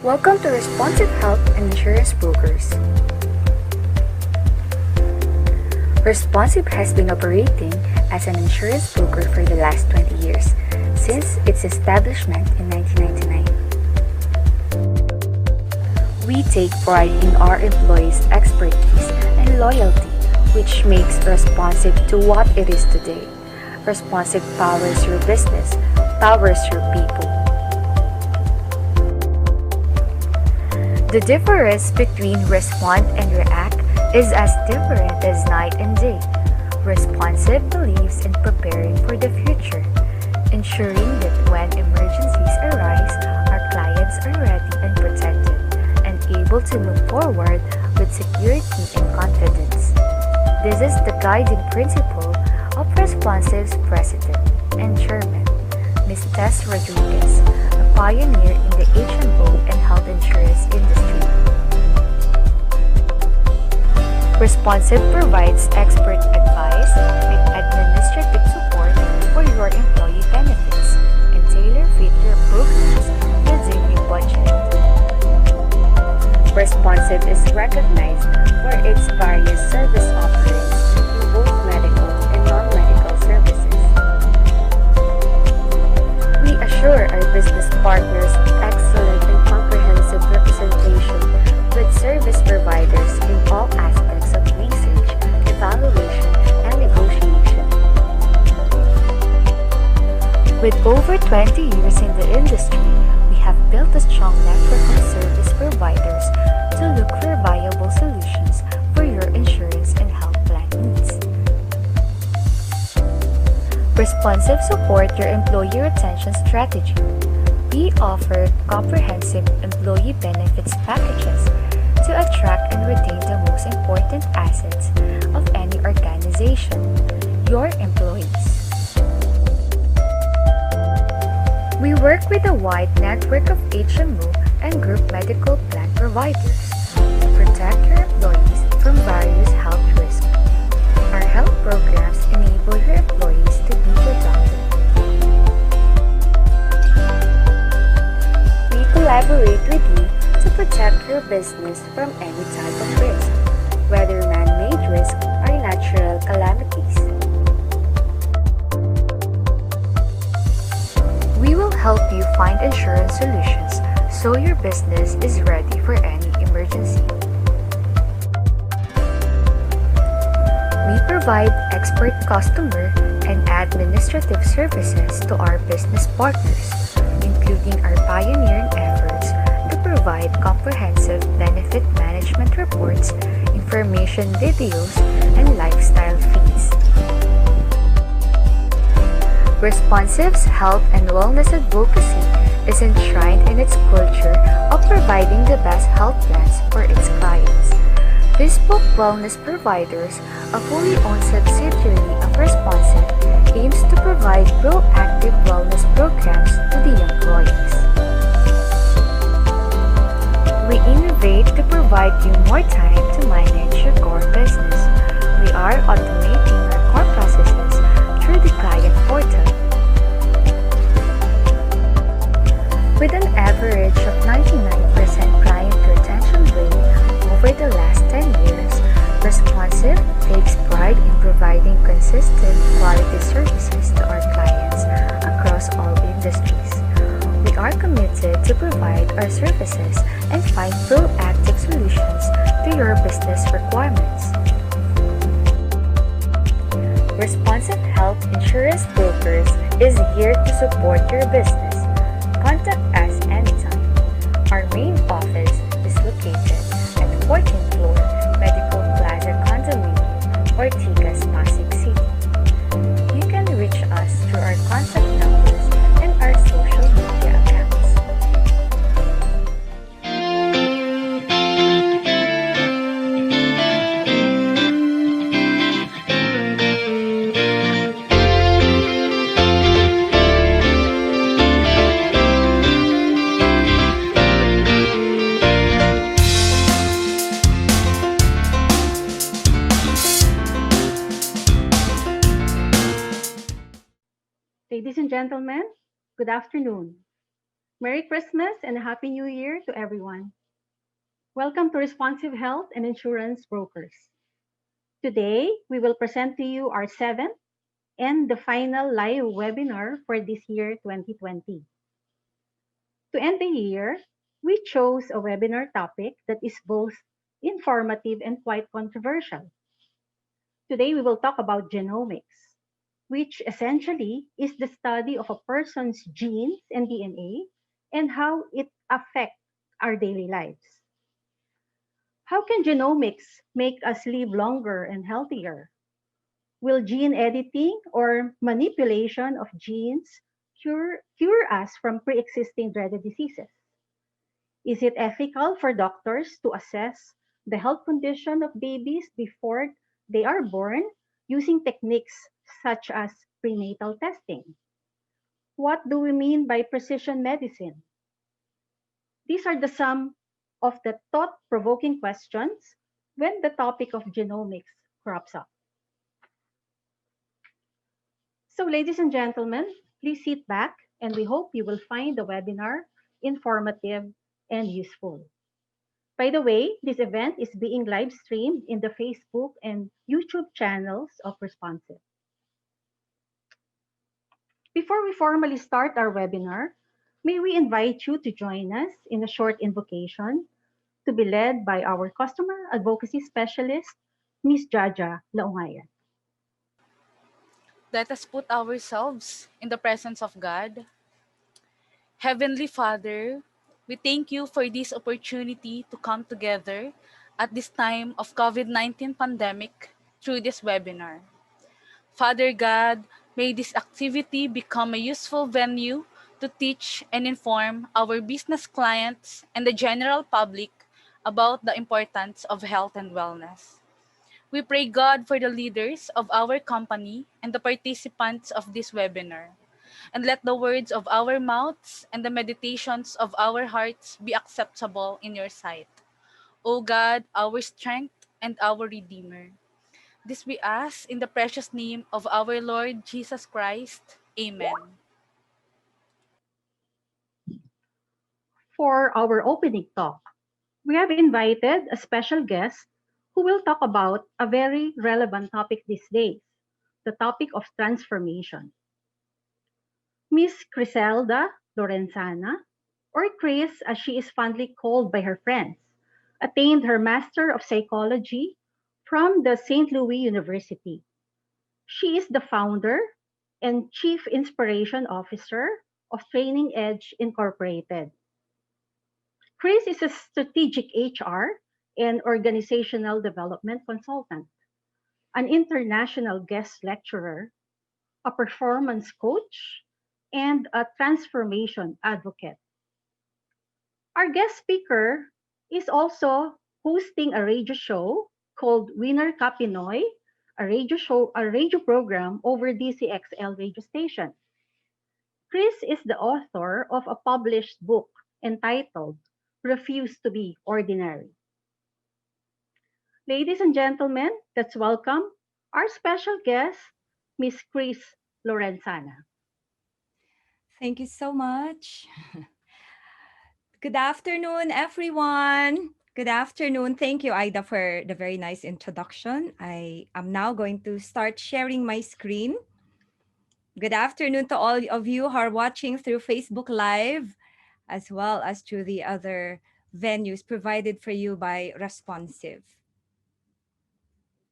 Welcome to Responsive Health and Insurance Brokers. Responsive has been operating as an insurance broker for the last 20 years, since its establishment in 1999. We take pride in our employees' expertise and loyalty, which makes Responsive to what it is today. Responsive powers your business, powers your people. The difference between respond and react is as different as night and day. Responsive believes in preparing for the future, ensuring that when emergencies arise, our clients are ready and protected, and able to move forward with security and confidence. This is the guiding principle of Responsive's President and Chairman, Ms. Tess Rodriguez, a pioneer in the HMO and health insurance industry. Responsive provides expert advice with administrative support for your employee benefits and tailor-fit your programs within your budget. Responsive is recognized for its various service offerings in both medical and non-medical services. We assure our business partners excellent and comprehensive representation with service providers in all aspects of research, evaluation, and negotiation. With over 20 years in the industry, we have built a strong network of service providers to look for viable solutions for your insurance and health plan needs. Responsive support your employee retention strategy. We offer comprehensive employee benefits packages to attract and retain the most important assets of any organization, your employees. We work with a wide network of HMO and group medical plan providers to protect your employees from various health risks. Our health programs enable your employees to be productive. We collaborate with you to protect your business from any type of risk, whether man-made risk or natural calamities. We will help you find insurance solutions so your business is ready for any emergency. We provide expert customer and administrative services to our business partners, including our pioneering efforts to provide comprehensive benefit management reports, information videos, and lifestyle feeds. Responsive's health and wellness advocacy is enshrined in its culture of providing the best health plans for its clients. Bespoke Wellness Providers, a fully owned subsidiary of Responsive, aims to provide proactive wellness programs to the employees. We innovate to provide you more time to manage your core business. We are automating our core processes through the client portal. With an average of 99% client retention rate over the last 10 years, Responsive takes pride in providing consistent quality services to our clients across all industries. We are committed to provide our services and find proactive solutions to your business requirements. Responsive Health Insurance Brokers is here to support your business. Contact us anytime. Our main office is located at 14th floor Medical Plaza Condominium, Ortigas, Pasig City. You can reach us through our contact numbers and our social media accounts. Ladies and gentlemen, good afternoon. Merry Christmas and a Happy New Year to everyone. Welcome to Responsive Health and Insurance Brokers. Today, we will present to you our seventh and the final live webinar for this year 2020. To end the year, we chose a webinar topic that is both informative and quite controversial. Today, we will talk about genomics, which essentially is the study of a person's genes and DNA and how it affects our daily lives. How can genomics make us live longer and healthier? Will gene editing or manipulation of genes cure us from pre existing dreaded diseases? Is it ethical for doctors to assess the health condition of babies before they are born using techniques such as prenatal testing? What do we mean by precision medicine? These are the sum of the thought provoking questions when the topic of genomics crops up. So, ladies and gentlemen, please sit back and we hope you will find the webinar informative and useful. By the way, this event is being live streamed in the Facebook and YouTube channels of Responsive. Before we formally start our webinar, may we invite you to join us in a short invocation to be led by our customer advocacy specialist, Ms. Jaja Laungayan. Let us put ourselves in the presence of God. Heavenly Father, we thank you for this opportunity to come together at this time of COVID-19 pandemic through this webinar. Father God, may this activity become a useful venue to teach and inform our business clients and the general public about the importance of health and wellness. We pray God for the leaders of our company and the participants of this webinar. And let the words of our mouths and the meditations of our hearts be acceptable in your sight. O God, our strength and our Redeemer. This we ask in the precious name of our Lord Jesus Christ. Amen. For our opening talk, we have invited a special guest who will talk about a very relevant topic these days, the topic of transformation. Miss Criselda Lorenzana, or Chris as she is fondly called by her friends, attained her Master of Psychology from the St. Louis University. She is the founder and Chief Inspiration Officer of Training Edge Incorporated. Chris is a strategic HR and organizational development consultant, an international guest lecturer, a performance coach, and a transformation advocate. Our guest speaker is also hosting a radio show called Winner Ka Pinoy, a radio program over DCXL radio station. Chris is the author of a published book entitled Refuse to be Ordinary. Ladies and gentlemen, let's welcome our special guest, Miss Chris Lorenzana. Thank you so much. Good afternoon, everyone. Good afternoon. Thank you, Aida, for the very nice introduction. I am now going to start sharing my screen. Good afternoon to all of you who are watching through Facebook Live, as well as through the other venues provided for you by Responsive.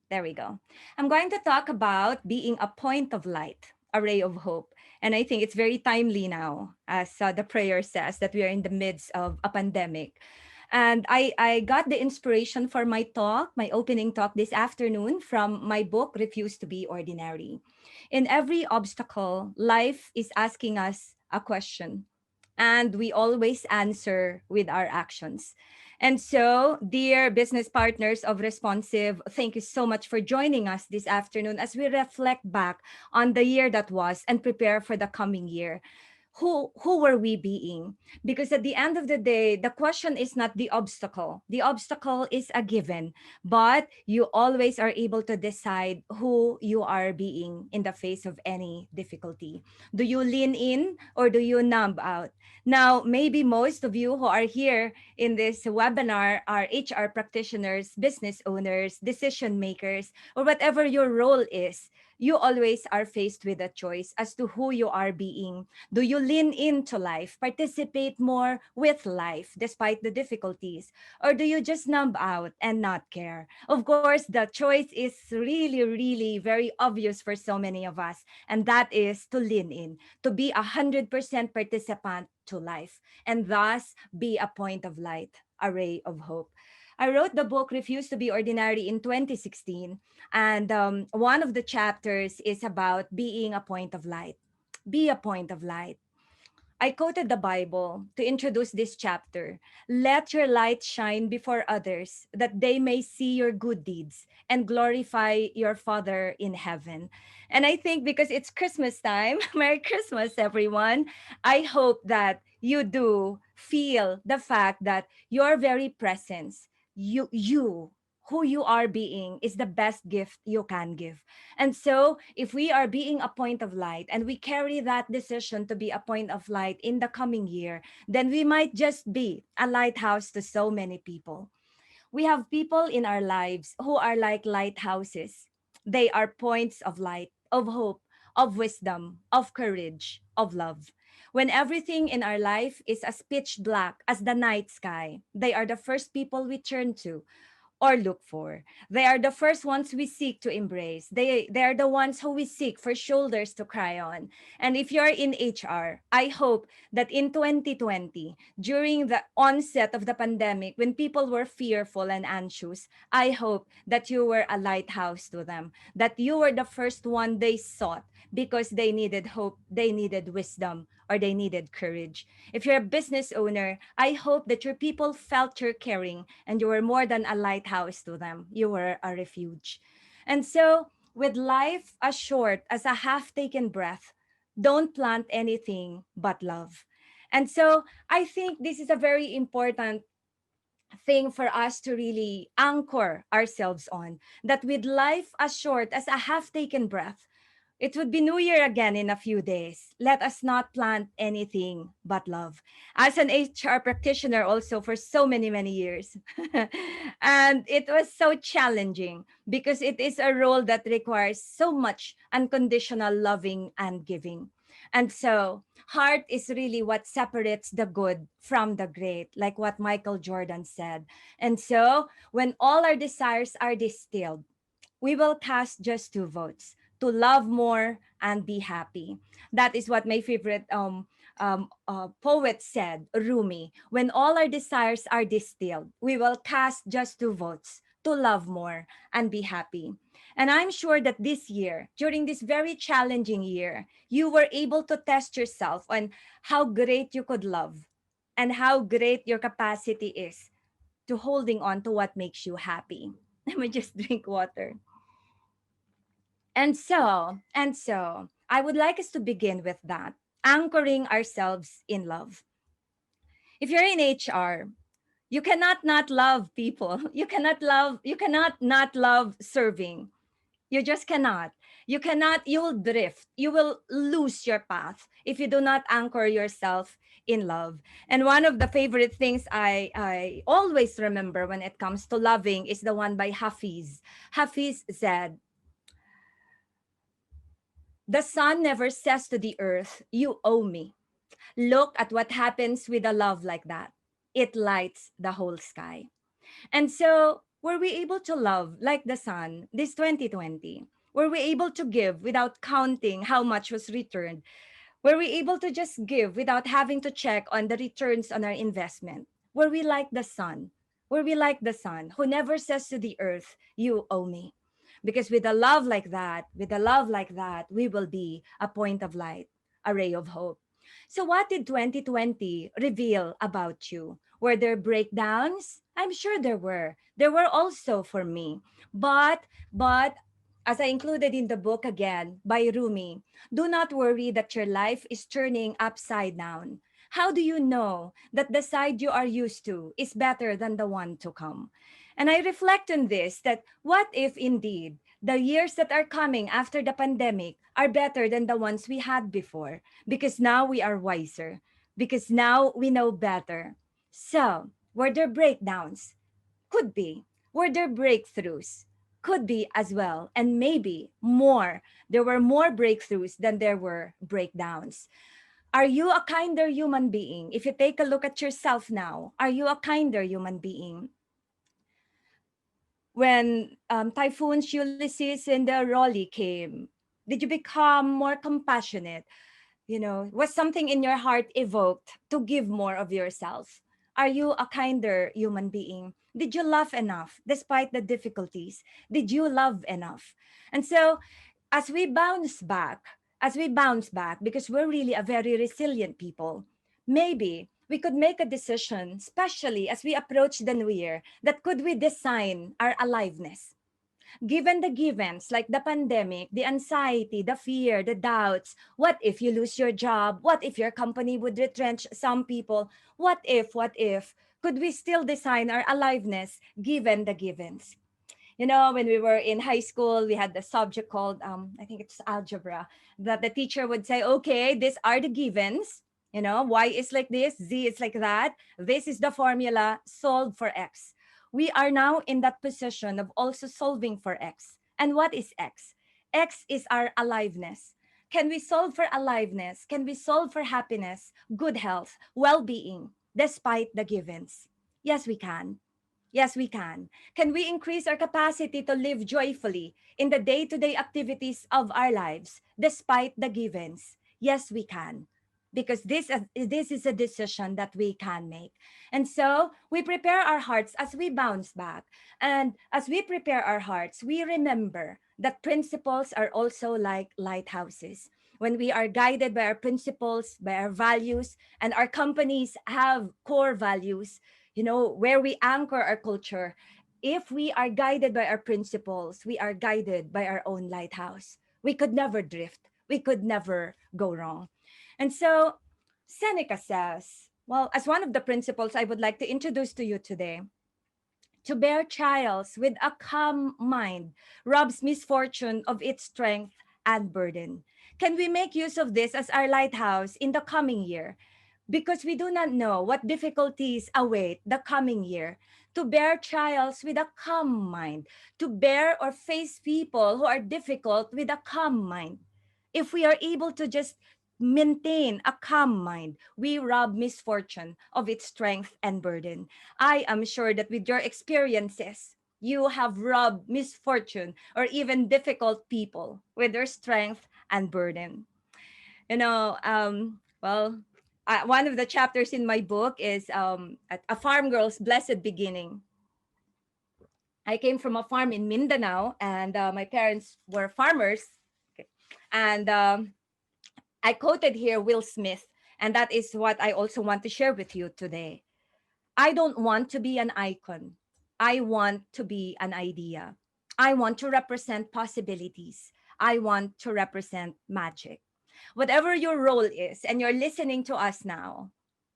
There we go. I'm going to talk about being a point of light, a ray of hope. And I think it's very timely now, as the prayer says, that we are in the midst of a pandemic. And I got the inspiration for my talk, my opening talk this afternoon from my book, Refuse to be Ordinary. In every obstacle, life is asking us a question, and we always answer with our actions. And so, dear business partners of Responsive, thank you so much for joining us this afternoon as we reflect back on the year that was and prepare for the coming year. who were we being? Because at the end of the day, the question is not the obstacle is a given, but you always are able to decide who you are being in the face of any difficulty. Do you lean in or do you numb out? Now, maybe most of you who are here in this webinar are HR practitioners, business owners, decision makers, or whatever your role is. You always are faced with a choice as to who you are being. Do you lean into life, participate more with life despite the difficulties? Or do you just numb out and not care? Of course, the choice is really, really very obvious for so many of us, and that is to lean in, to be 100% participant to life, and thus be a point of light, a ray of hope. I wrote the book Refuse to Be Ordinary in 2016, and one of the chapters is about being a point of light. Be a point of light. I quoted the Bible to introduce this chapter. Let your light shine before others, that they may see your good deeds and glorify your Father in heaven. And I think because it's Christmas time, Merry Christmas, everyone. I hope that you do feel the fact that your very presence, you, who you are being, is the best gift you can give. And so, if we are being a point of light and we carry that decision to be a point of light in the coming year, then we might just be a lighthouse to so many people. We have people in our lives who are like lighthouses. They are points of light, of hope, of wisdom, of courage, of love. When everything in our life is as pitch black as the night sky, they are the first people we turn to or look for. They are the first ones we seek to embrace. They are the ones who we seek for shoulders to cry on. And if you're in HR, I hope that in 2020, during the onset of the pandemic, when people were fearful and anxious, I hope that you were a lighthouse to them, that you were the first one they sought because they needed hope, they needed wisdom, or they needed courage. If you're a business owner, I hope that your people felt your caring and you were more than a lighthouse to them. You were a refuge. And so, with life as short as a half taken breath, don't plant anything but love. And so, I think this is a very important thing for us to really anchor ourselves on, that with life as short as a half taken breath, it would be New Year again in a few days. Let us not plant anything but love. As an HR practitioner, also for so many, many years. And it was so challenging because it is a role that requires so much unconditional loving and giving. And so, heart is really what separates the good from the great, like what Michael Jordan said. And so, when all our desires are distilled, we will cast just two votes: to love more and be happy. That is what my favorite poet said, Rumi. When all our desires are distilled, we will cast just two votes: to love more and be happy. And I'm sure that this year, during this very challenging year, you were able to test yourself on how great you could love and how great your capacity is to holding on to what makes you happy. Let me just drink water. And so, I would like us to begin with that, anchoring ourselves in love. If you're in HR, you cannot not love people. You cannot not love serving. You just cannot. You will drift. You will lose your path if you do not anchor yourself in love. And one of the favorite things I always remember when it comes to loving is the one by Hafiz. Hafiz said, the sun never says to the earth, you owe me. Look at what happens with a love like that. It lights the whole sky. And so, were we able to love like the sun this 2020? Were we able to give without counting how much was returned? Were we able to just give without having to check on the returns on our investment? Were we like the sun? Were we like the sun who never says to the earth, you owe me? Because with a love like that, we will be a point of light, a ray of hope. So, what did 2020 reveal about you? Were there breakdowns? I'm sure there were. There were also for me. But as I included in the book again by Rumi, do not worry that your life is turning upside down. How do you know that the side you are used to is better than the one to come? And I reflect on this, that what if indeed the years that are coming after the pandemic are better than the ones we had before? Because now we are wiser, because now we know better. So, were there breakdowns? Could be. Were there breakthroughs? Could be as well. And maybe more. There were more breakthroughs than there were breakdowns. Are you a kinder human being? If you take a look at yourself now, are you a kinder human being? When typhoons Ulysses and the Raleigh came, did you become more compassionate? Was something in your heart evoked to give more of yourself? Are you a kinder human being? Did you laugh enough despite the difficulties? Did you love enough? And so, as we bounce back, because we're really a very resilient people, maybe we could make a decision, especially as we approach the new year, that could we design our aliveness? Given the givens like the pandemic, the anxiety, the fear, the doubts, what if you lose your job? What if your company would retrench some people? What if? Could we still design our aliveness given the givens? When we were in high school, we had the subject called, I think it's algebra, that the teacher would say, okay, these are the givens. Y is like this, z is like that. This is the formula, solve for x. We are now in that position of also solving for x. And what is x? X is our aliveness. Can we solve for aliveness? Can we solve for happiness, good health, well being, despite the givens? Yes, we can. Yes, we can. Can we increase our capacity to live joyfully in the day to day activities of our lives despite the givens? Yes, we can. Because this is a decision that we can make. And so we prepare our hearts as we bounce back. And as we prepare our hearts, we remember that principles are also like lighthouses. When we are guided by our principles, by our values, and our companies have core values, where we anchor our culture. If we are guided by our principles, we are guided by our own lighthouse. We could never drift. We could never go wrong. And so Seneca says, well, as one of the principles I would like to introduce to you today, to bear trials with a calm mind robs misfortune of its strength and burden. Can we make use of this as our lighthouse in the coming year? Because we do not know what difficulties await the coming year. To bear trials with a calm mind, to bear or face people who are difficult with a calm mind. If we are able to just maintain a calm mind, we rob misfortune of its strength and burden. I am sure that with your experiences, you have robbed misfortune or even difficult people with their strength and burden. Well, one of the chapters in my book is a farm girl's blessed beginning. I came from a farm in Mindanao, and my parents were farmers. Okay. And I quoted here Will Smith, and that is what I also want to share with you today. I don't want to be an icon. I want to be an idea. I want to represent possibilities. I want to represent magic. Whatever your role is, and you're listening to us now,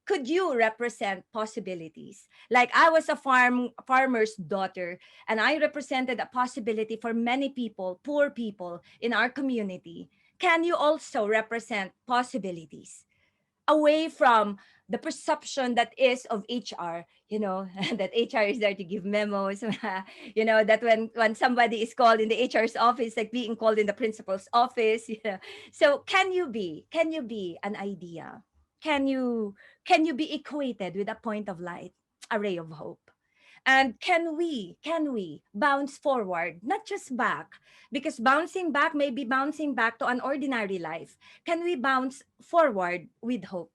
could you represent possibilities? Like I was a farmer's daughter, and I represented a possibility for many people, poor people in our community. Can you also represent possibilities? Away from the perception that is of HR, that HR is there to give memos, that when somebody is called in the HR's office, like being called in the principal's office, So can you be an idea? Can you be equated with a point of light, a ray of hope? And can we bounce forward, not just back? Because bouncing back may be bouncing back to an ordinary life. Can we bounce forward with hope?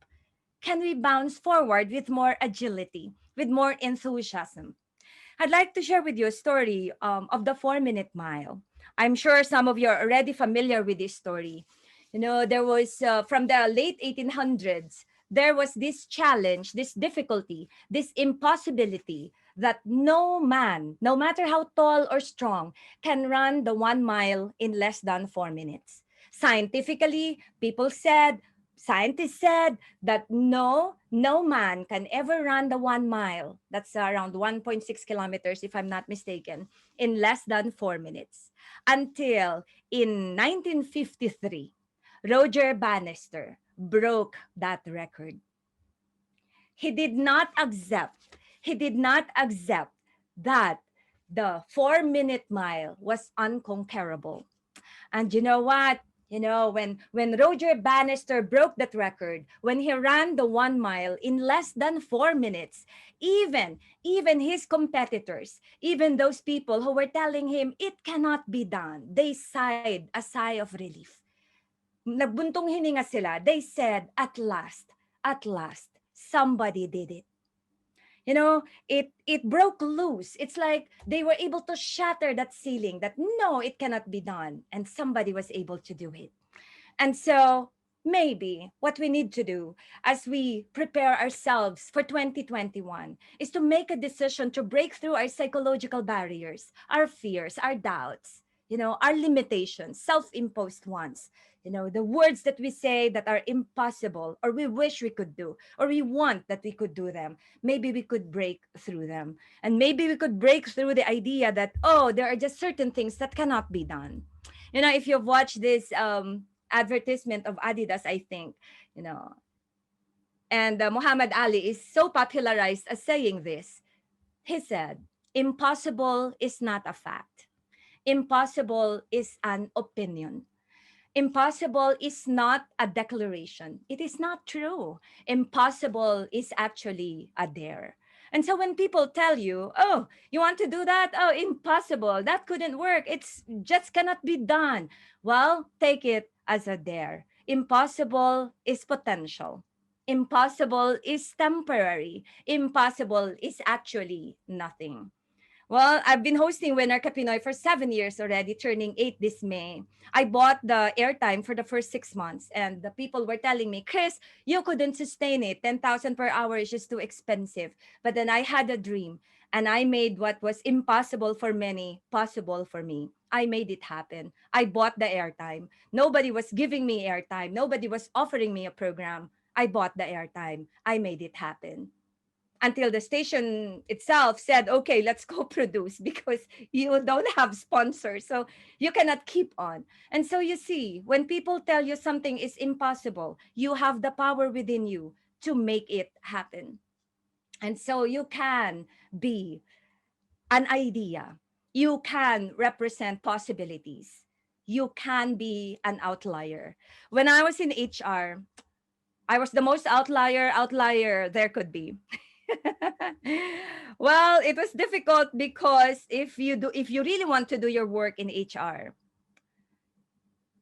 Can we bounce forward with more agility, with more enthusiasm? I'd like to share with you a story of the 4 Minute Mile. I'm sure some of you are already familiar with this story. There was from the late 1800s. there was this challenge, this difficulty, this impossibility that no man, no matter how tall or strong, can run the 1 mile in less than 4 minutes. Scientifically, scientists said that no man can ever run the 1 mile. That's around 1.6 kilometers, if I'm not mistaken, in less than 4 minutes. Until in 1953, Roger Bannister broke that record. He did not accept, he did not accept that the 4 minute mile was unconquerable. And you know what? When Roger Bannister broke that record, when he ran the 1 mile in less than 4 minutes, even his competitors, even those people who were telling him it cannot be done, they sighed a sigh of relief. Nagbuntong hininga sila. They said, at last, somebody did it. It broke loose. It's like they were able to shatter that ceiling that no, it cannot be done. And somebody was able to do it. And so maybe what we need to do as we prepare ourselves for 2021 is to make a decision to break through our psychological barriers, our fears, our doubts, our limitations, self-imposed ones. The words that we say that are impossible, or we wish we could do, or we want that we could do them. Maybe we could break through them. And maybe we could break through the idea that, oh, there are just certain things that cannot be done. If you've watched this advertisement of Adidas, I think, you know, and Muhammad Ali is so popularized as saying this. He said, impossible is not a fact. Impossible is an opinion. Impossible is not a declaration. It is not true. Impossible is actually a dare. And so when people tell you, oh, you want to do that? Oh, impossible. That couldn't work. It's just cannot be done. Well, take it as a dare. Impossible is potential. Impossible is temporary. Impossible is actually nothing. Well, I've been hosting Winner Kapinoy for 7 years already, turning 8 this May. I bought the airtime for the first 6 months, and the people were telling me, Chris, you couldn't sustain it. 10,000 per hour is just too expensive. But then I had a dream, and I made what was impossible for many possible for me. I made it happen. I bought the airtime. Nobody was giving me airtime. Nobody was offering me a program. I bought the airtime. I made it happen until the station itself said, okay, let's go produce because you don't have sponsors. So you cannot keep on. And so you see, when people tell you something is impossible, you have the power within you to make it happen. And so you can be an idea. You can represent possibilities. You can be an outlier. When I was in HR, I was the most outlier there could be. Well, it was difficult because if you really want to do your work in HR,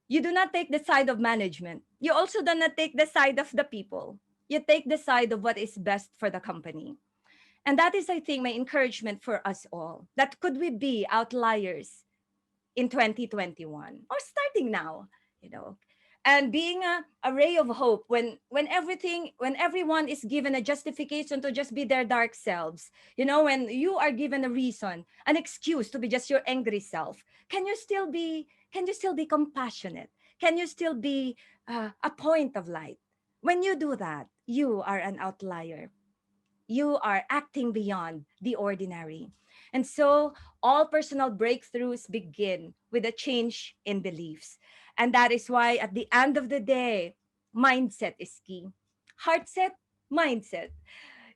you do not take the side of management. You also do not take the side of the people. You take the side of what is best for the company. And that is, I think, my encouragement for us all. That could we be outliers in 2021 or starting now, you know, and being a ray of hope when everyone is given a justification to just be their dark selves, when you are given a reason, an excuse to be just your angry self, can you still be compassionate? Can you still be a point of light? When you do that, you are an outlier. You are acting beyond the ordinary. And so all personal breakthroughs begin with a change in beliefs. And that is why at the end of the day, mindset is key. Heart set, mindset.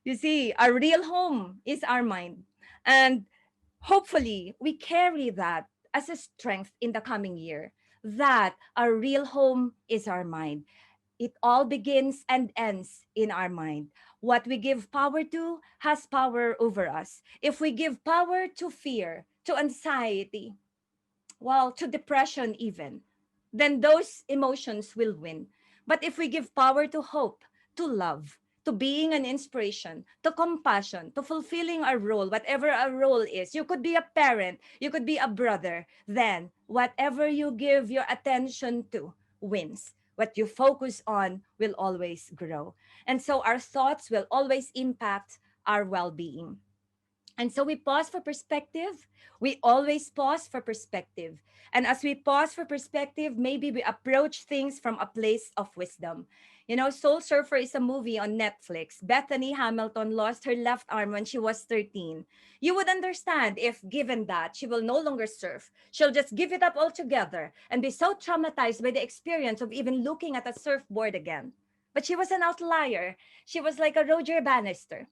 You see, our real home is our mind. And hopefully we carry that as a strength in the coming year, that our real home is our mind. It all begins and ends in our mind. What we give power to has power over us. If we give power to fear, to anxiety, well, to depression even, then those emotions will win. But if we give power to hope, to love, to being an inspiration, to compassion, to fulfilling our role, whatever our role is, you could be a parent, you could be a brother, then whatever you give your attention to wins. What you focus on will always grow. And so our thoughts will always impact our well being. And so we pause for perspective. We always pause for perspective. And as we pause for perspective, maybe we approach things from a place of wisdom. You know, Soul Surfer is a movie on Netflix. Bethany Hamilton lost her left arm when she was 13. You would understand if, given that, she will no longer surf. She'll just give it up altogether and be so traumatized by the experience of even looking at a surfboard again. But she was an outlier. She was like a Roger Bannister.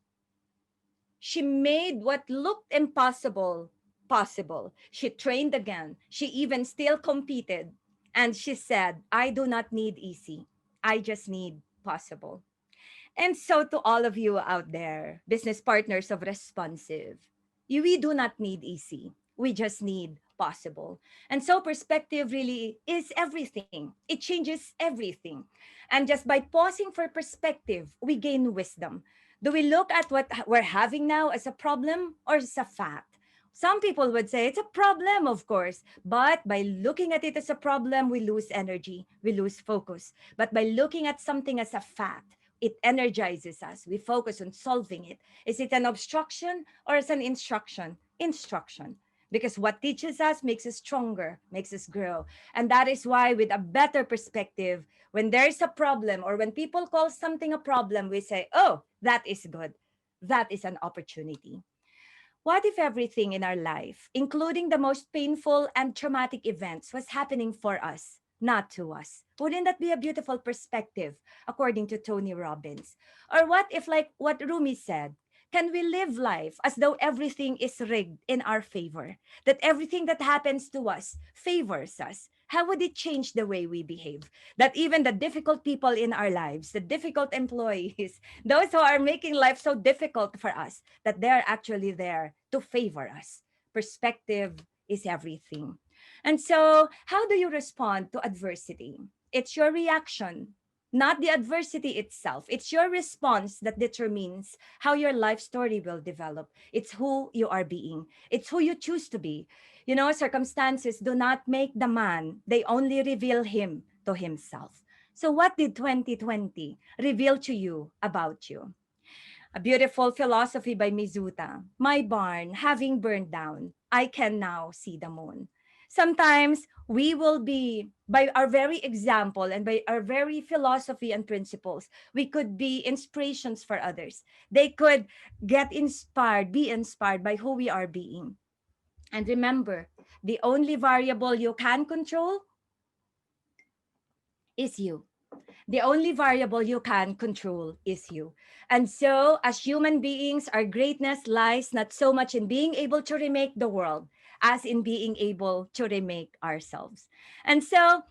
She made what looked impossible possible. She trained again. She even still competed. And she said, I do not need easy. I just need possible. And so, to all of you out there, business partners of Responsive, we do not need easy. We just need possible. And so, perspective really is everything. It changes everything. And just by pausing for perspective, we gain wisdom. Do we look at what we're having now as a problem or as a fact? Some people would say it's a problem, of course, but by looking at it as a problem, we lose energy, we lose focus. But by looking at something as a fact, it energizes us. We focus on solving it. Is it an obstruction or is it an instruction? Instruction. Because what teaches us makes us stronger, makes us grow. And that is why, with a better perspective, when there is a problem or when people call something a problem, we say, oh, that is good. That is an opportunity. What if everything in our life, including the most painful and traumatic events, was happening for us, not to us? Wouldn't that be a beautiful perspective, according to Tony Robbins? Or what if, like what Rumi said, can we live life as though everything is rigged in our favor? That everything that happens to us favors us? How would it change the way we behave? That even the difficult people in our lives, the difficult employees, those who are making life so difficult for us, that they're actually there to favor us. Perspective is everything. And so, how do you respond to adversity? It's your reaction, not the adversity itself. It's your response that determines how your life story will develop. It's who you are being, it's who you choose to be. You know, circumstances do not make the man, they only reveal him to himself. So, what did 2020 reveal to you about you? A beautiful philosophy by Mizuta. My barn having burned down, I can now see the moon. Sometimes we will be, by our very example and by our very philosophy and principles, we could be inspirations for others. They could get inspired, be inspired by who we are being. And remember, the only variable you can control is you. The only variable you can control is you. And so, as human beings, our greatness lies not so much in being able to remake the world as in being able to remake ourselves. And so,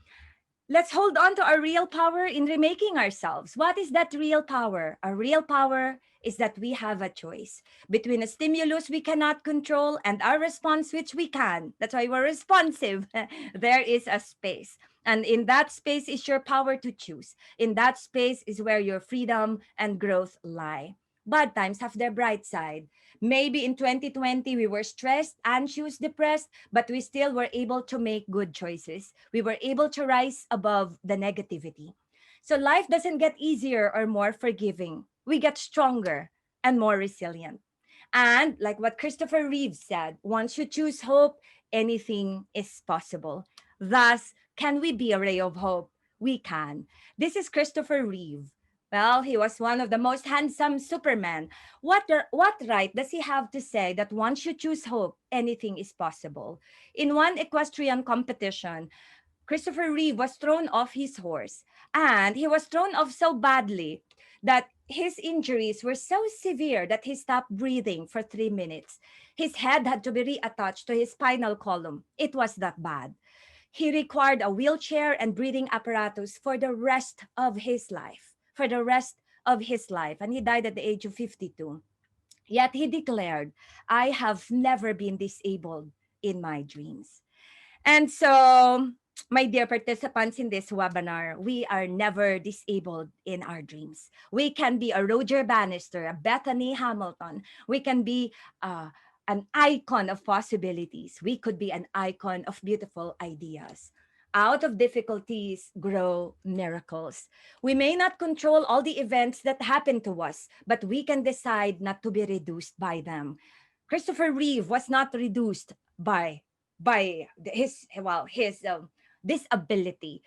let's hold on to our real power in remaking ourselves. What is that real power? Our real power is that we have a choice between a stimulus we cannot control and our response, which we can. That's why we're responsive. There is a space. And in that space is your power to choose. In that space is where your freedom and growth lie. Bad times have their bright side. Maybe in 2020, we were stressed, anxious, depressed, but we still were able to make good choices. We were able to rise above the negativity. So life doesn't get easier or more forgiving. We get stronger and more resilient. And like what Christopher Reeve said, once you choose hope, anything is possible. Thus, can we be a ray of hope? We can. This is Christopher Reeve. Well, he was one of the most handsome Superman. What right does he have to say that once you choose hope, anything is possible? In one equestrian competition, Christopher Reeve was thrown off his horse, and he was thrown off so badly that his injuries were so severe that he stopped breathing for 3 minutes. His head had to be reattached to his spinal column. It was that bad. He required a wheelchair and breathing apparatus for the rest of his life. For the rest of his life. And he died at the age of 52. Yet he declared, I have never been disabled in my dreams. And so, my dear participants in this webinar, we are never disabled in our dreams. We can be a Roger Bannister, a Bethany Hamilton. We can be an icon of possibilities. We could be an icon of beautiful ideas. Out of difficulties grow miracles. We may not control all the events that happen to us, but we can decide not to be reduced by them. Christopher Reeve was not reduced by his disability.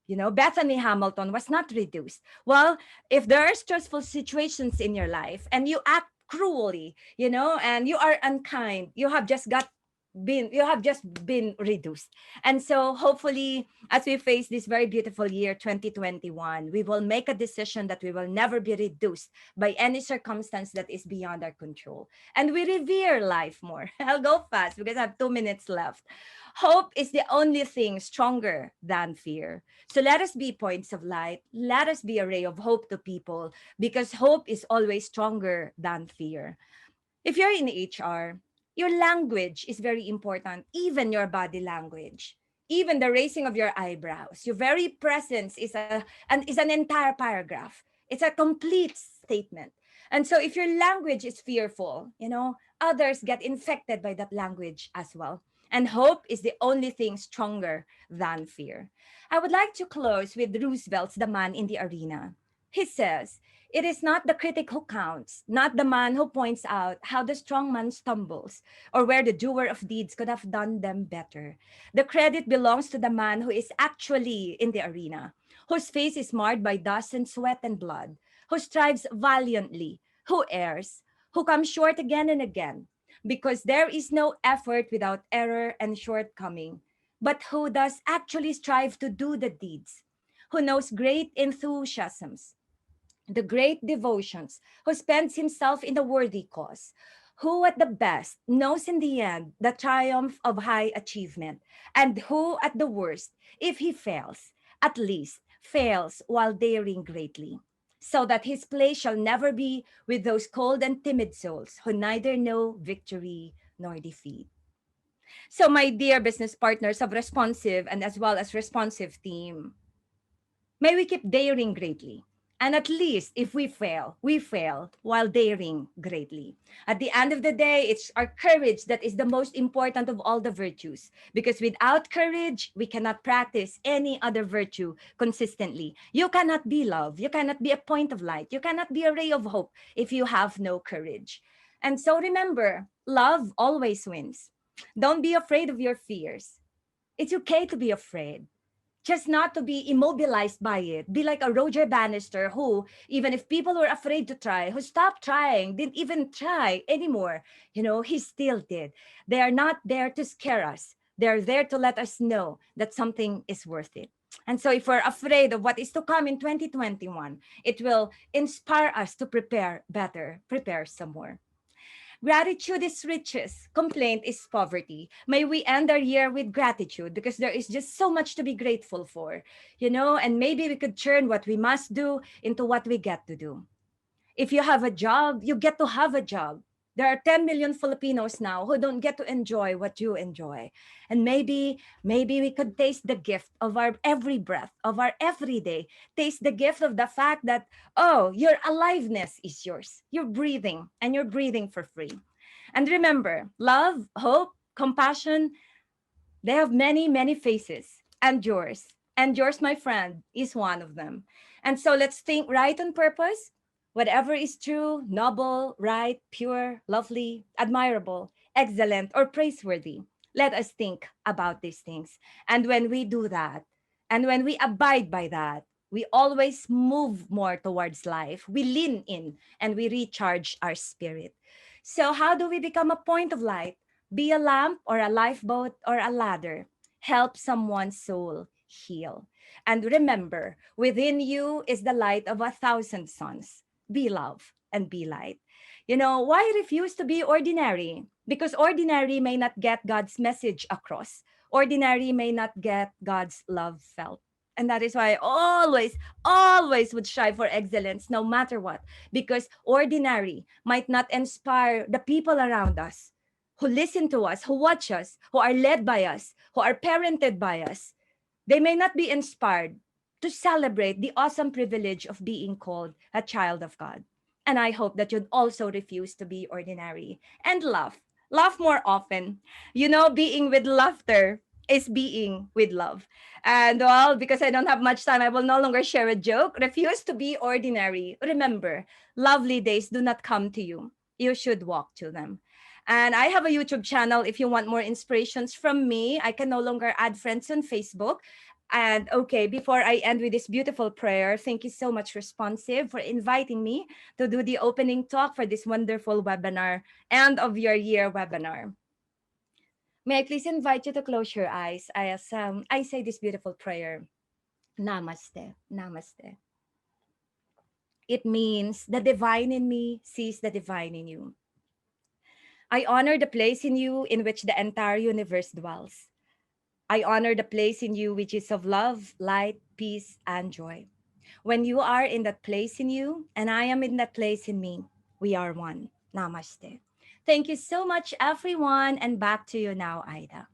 You know, Bethany Hamilton was not reduced. Well, if there are stressful situations in your life and you act cruelly, and you are unkind, you have just been reduced. And so hopefully, as we face this very beautiful year 2021, we will make a decision that we will never be reduced by any circumstance that is beyond our control, and we revere life more. I'll go fast because I have 2 minutes left. Hope is the only thing stronger than fear. So let us be points of light, let us be a ray of hope to people, because hope is always stronger than fear. If you're in HR, your language is very important, even your body language, even the raising of your eyebrows. Your very presence is an entire paragraph. It's a complete statement. And so if your language is fearful, others get infected by that language as well. And hope is the only thing stronger than fear. I would like to close with Roosevelt's The Man in the Arena. He says, it is not the critic who counts, not the man who points out how the strong man stumbles or where the doer of deeds could have done them better. The credit belongs to the man who is actually in the arena, whose face is marred by dust and sweat and blood, who strives valiantly, who errs, who comes short again and again, because there is no effort without error and shortcoming, but who does actually strive to do the deeds, who knows great enthusiasms, the great devotions, who spends himself in the worthy cause, who at the best knows in the end the triumph of high achievement, and who at the worst, if he fails, at least fails while daring greatly, so that his place shall never be with those cold and timid souls who neither know victory nor defeat. So, my dear business partners of Responsive and as well as Responsive team, may we keep daring greatly. And at least if we fail while daring greatly. At the end of the day, it's our courage that is the most important of all the virtues. Because without courage, we cannot practice any other virtue consistently. You cannot be love. You cannot be a point of light. You cannot be a ray of hope if you have no courage. And so remember, love always wins. Don't be afraid of your fears. It's okay to be afraid, just not to be immobilized by it. Be like a Roger Bannister who, even if people were afraid to try, who stopped trying, didn't even try anymore, he still did. They are not there to scare us. They're there to let us know that something is worth it. And so if we're afraid of what is to come in 2021, it will inspire us to prepare better, prepare some more. Gratitude is riches. Complaint is poverty. May we end our year with gratitude because there is just so much to be grateful for, and maybe we could turn what we must do into what we get to do. If you have a job, you get to have a job. There are 10 million Filipinos now who don't get to enjoy what you enjoy. And maybe we could taste the gift of our every breath, of our everyday. Taste the gift of the fact that, oh, your aliveness is yours. You're breathing and you're breathing for free. And remember, love, hope, compassion, they have many, many faces. And yours, my friend, is one of them. And so let's think right on purpose. Whatever is true, noble, right, pure, lovely, admirable, excellent, or praiseworthy, let us think about these things. And when we do that, and when we abide by that, we always move more towards life. We lean in and we recharge our spirit. So, how do we become a point of light? Be a lamp or a lifeboat or a ladder. Help someone's soul heal. And remember, within you is the light of 1,000 suns. Be love and be light. Why refuse to be ordinary? Because ordinary may not get God's message across. Ordinary may not get God's love felt. And that is why I always, always would strive for excellence no matter what. Because ordinary might not inspire the people around us who listen to us, who watch us, who are led by us, who are parented by us. They may not be inspired to celebrate the awesome privilege of being called a child of God. And I hope that you'd also refuse to be ordinary and laugh. Laugh more often. Being with laughter is being with love. And well, because I don't have much time, I will no longer share a joke. Refuse to be ordinary. Remember, lovely days do not come to you. You should walk to them. And I have a YouTube channel. If you want more inspirations from me, I can no longer add friends on Facebook. And okay, before I end with this beautiful prayer, thank you so much, Responsive, for inviting me to do the opening talk for this wonderful webinar, end of your year webinar. May I please invite you to close your eyes as I say this beautiful prayer. Namaste. Namaste. It means the divine in me sees the divine in you. I honor the place in you in which the entire universe dwells. I honor the place in you which is of love, light, peace, and joy. When you are in that place in you, and I am in that place in me, we are one. Namaste. Thank you so much, everyone. And back to you now, Ida.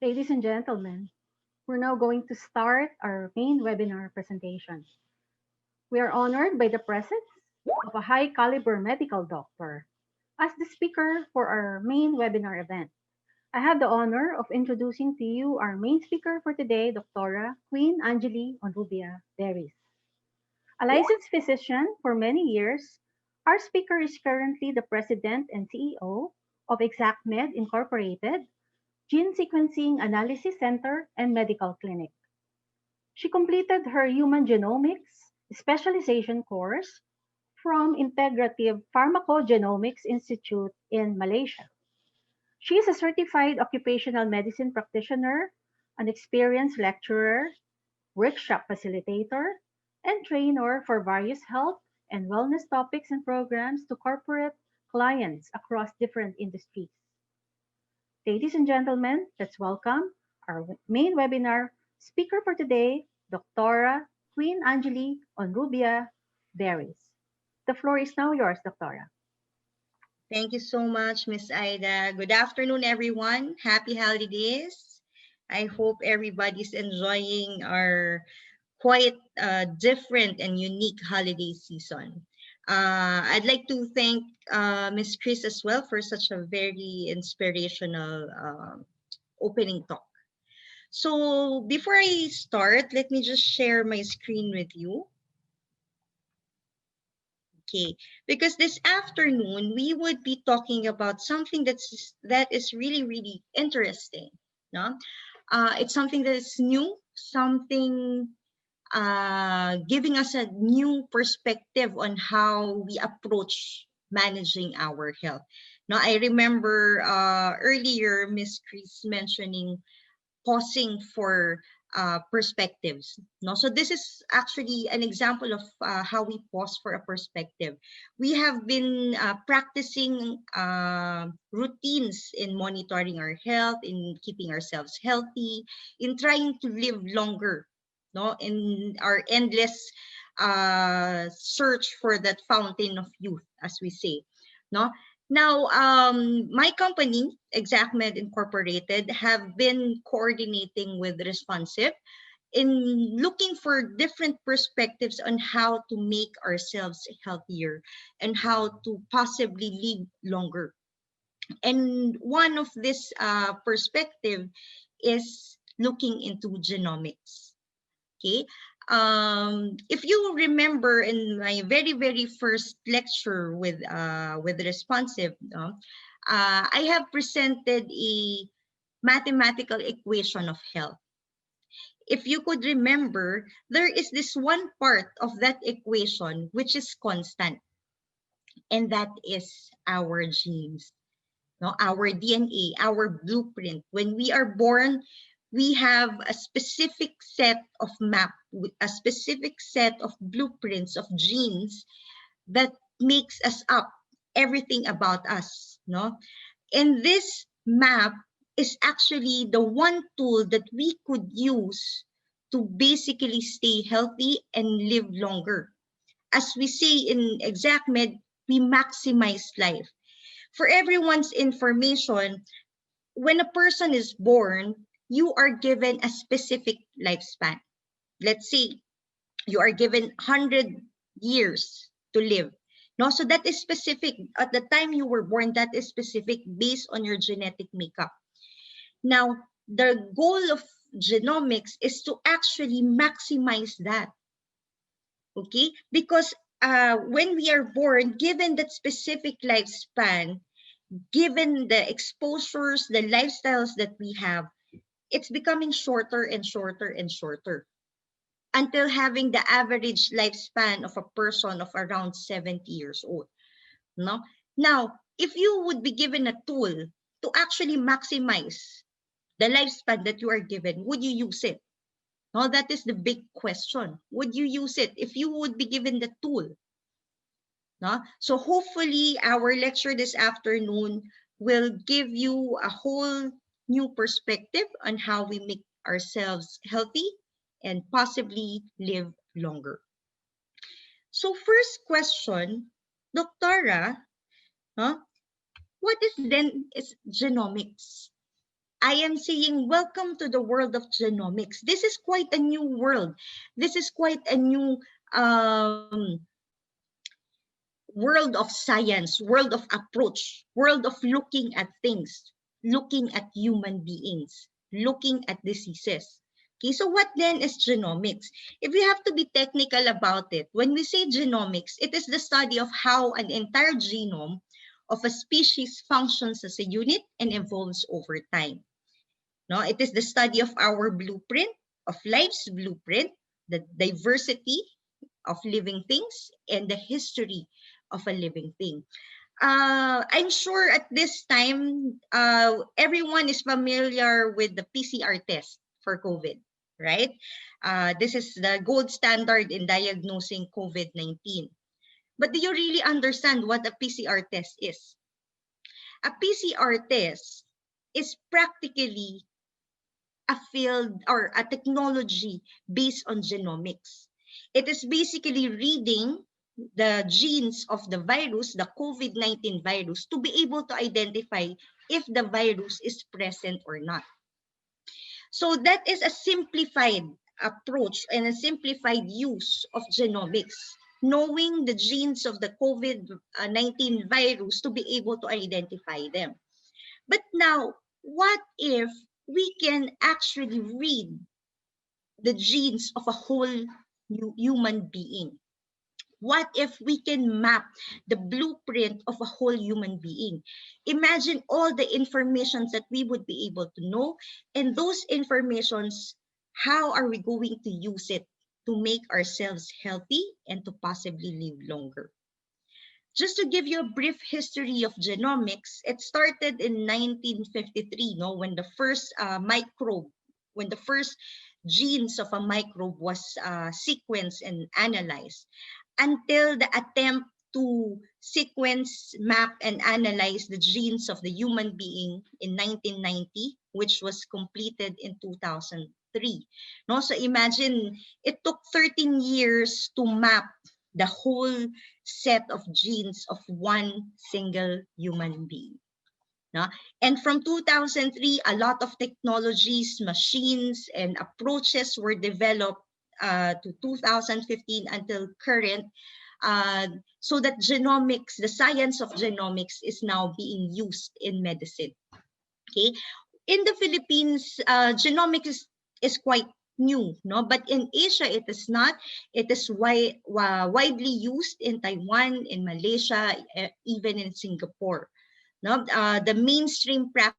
Ladies and gentlemen, we're now going to start our main webinar presentation. We are honored by the presence of a high caliber medical doctor as the speaker for our main webinar event. I have the honor of introducing to you our main speaker for today, Dr. Queen Angeli Onrubia Beris. A licensed physician for many years, our speaker is currently the president and CEO of ExactMed Incorporated, Gene Sequencing Analysis Center and Medical Clinic. She completed her Human Genomics specialization course from Integrative Pharmacogenomics Institute in Malaysia. She is a certified occupational medicine practitioner, an experienced lecturer, workshop facilitator, and trainer for various health and wellness topics and programs to corporate clients across different industries. Ladies and gentlemen, let's welcome our main webinar speaker for today, Dr. Queen Angeli Onrubia Beris. The floor is now yours, Doctora. Thank you so much, Miss Ida. Good afternoon, everyone. Happy holidays. I hope everybody's enjoying our quite different and unique holiday season. I'd like to thank Miss Chris as well for such a very inspirational opening talk. So before I start, let me just share my screen with you. Okay, because this afternoon we would be talking about something that is really really interesting. No, it's something that is new, something giving us a new perspective on how we approach managing our health. Now, I remember earlier Miss Chris mentioning pausing for perspectives. No, so this is actually an example of how we pause for a perspective. We have been practicing routines in monitoring our health, in keeping ourselves healthy, in trying to live longer. No, in our endless search for that fountain of youth, as we say. No, Now, my company, ExactMed Incorporated, have been coordinating with Responsive in looking for different perspectives on how to make ourselves healthier and how to possibly live longer. And one of this perspective is looking into genomics. Okay. If you remember in my very first lecture with Responsive, I have presented a mathematical equation of health. If you could remember, there is this one part of that equation which is constant, and that is our genes, no, our DNA, our blueprint. When we are born, we have a specific set of a specific set of blueprints of genes that makes us up, everything about us, no? And this map is actually the one tool that we could use to basically stay healthy and live longer. As we say in ExactMed, we maximize life. For everyone's information, when a person is born, you are given a specific lifespan. Let's say you are given 100 years to live. No, so that is specific. At the time you were born, that is specific based on your genetic makeup. Now, the goal of genomics is to actually maximize that. Okay? Because when we are born, given that specific lifespan, given the exposures, the lifestyles that we have, it's becoming shorter and shorter and shorter until having the average lifespan of a person of around 70 years old. No? Now, if you would be given a tool to actually maximize the lifespan that you are given, would you use it? No, that is the big question. Would you use it if you would be given the tool? No? So hopefully our lecture this afternoon will give you a whole new perspective on how we make ourselves healthy and possibly live longer. So first question, Doctora, huh? What is then is genomics? I am saying welcome to the world of genomics. This is quite a new world. This is quite a new world of science, world of approach, world of looking at things, looking at human beings, looking at diseases. Okay, so what then is genomics? If we have to be technical about it, when we say genomics, it is the study of how an entire genome of a species functions as a unit and evolves over time. No, it is the study of our blueprint, of life's blueprint, the diversity of living things, and the history of a living thing. I'm sure at this time, everyone is familiar with the PCR test for COVID, right? This is the gold standard in diagnosing COVID-19. But do you really understand what a PCR test is? A PCR test is practically a field or a technology based on genomics. It is basically reading the genes of the virus, the COVID-19 virus, to be able to identify if the virus is present or not. So that is a simplified approach and a simplified use of genomics, knowing the genes of the COVID-19 virus to be able to identify them. But now, what if we can actually read the genes of a whole human being? What if we can map the blueprint of a whole human being? Imagine all the informations that we would be able to know, and those informations, how are we going to use it to make ourselves healthy and to possibly live longer? Just to give you a brief history of genomics, it started in 1953, no, when the first when the first genes of a microbe was sequenced and analyzed, until the attempt to sequence, map, and analyze the genes of the human being in 1990, which was completed in 2003. No, so imagine it took 13 years to map the whole set of genes of one single human being. No? And from 2003, a lot of technologies, machines, and approaches were developed to 2015 until current, so that genomics, the science of genomics, is now being used in medicine. Okay, in the Philippines, genomics is quite new, no? But in Asia, it is not. It is widely used in Taiwan, in Malaysia, even in Singapore. No, the mainstream practice,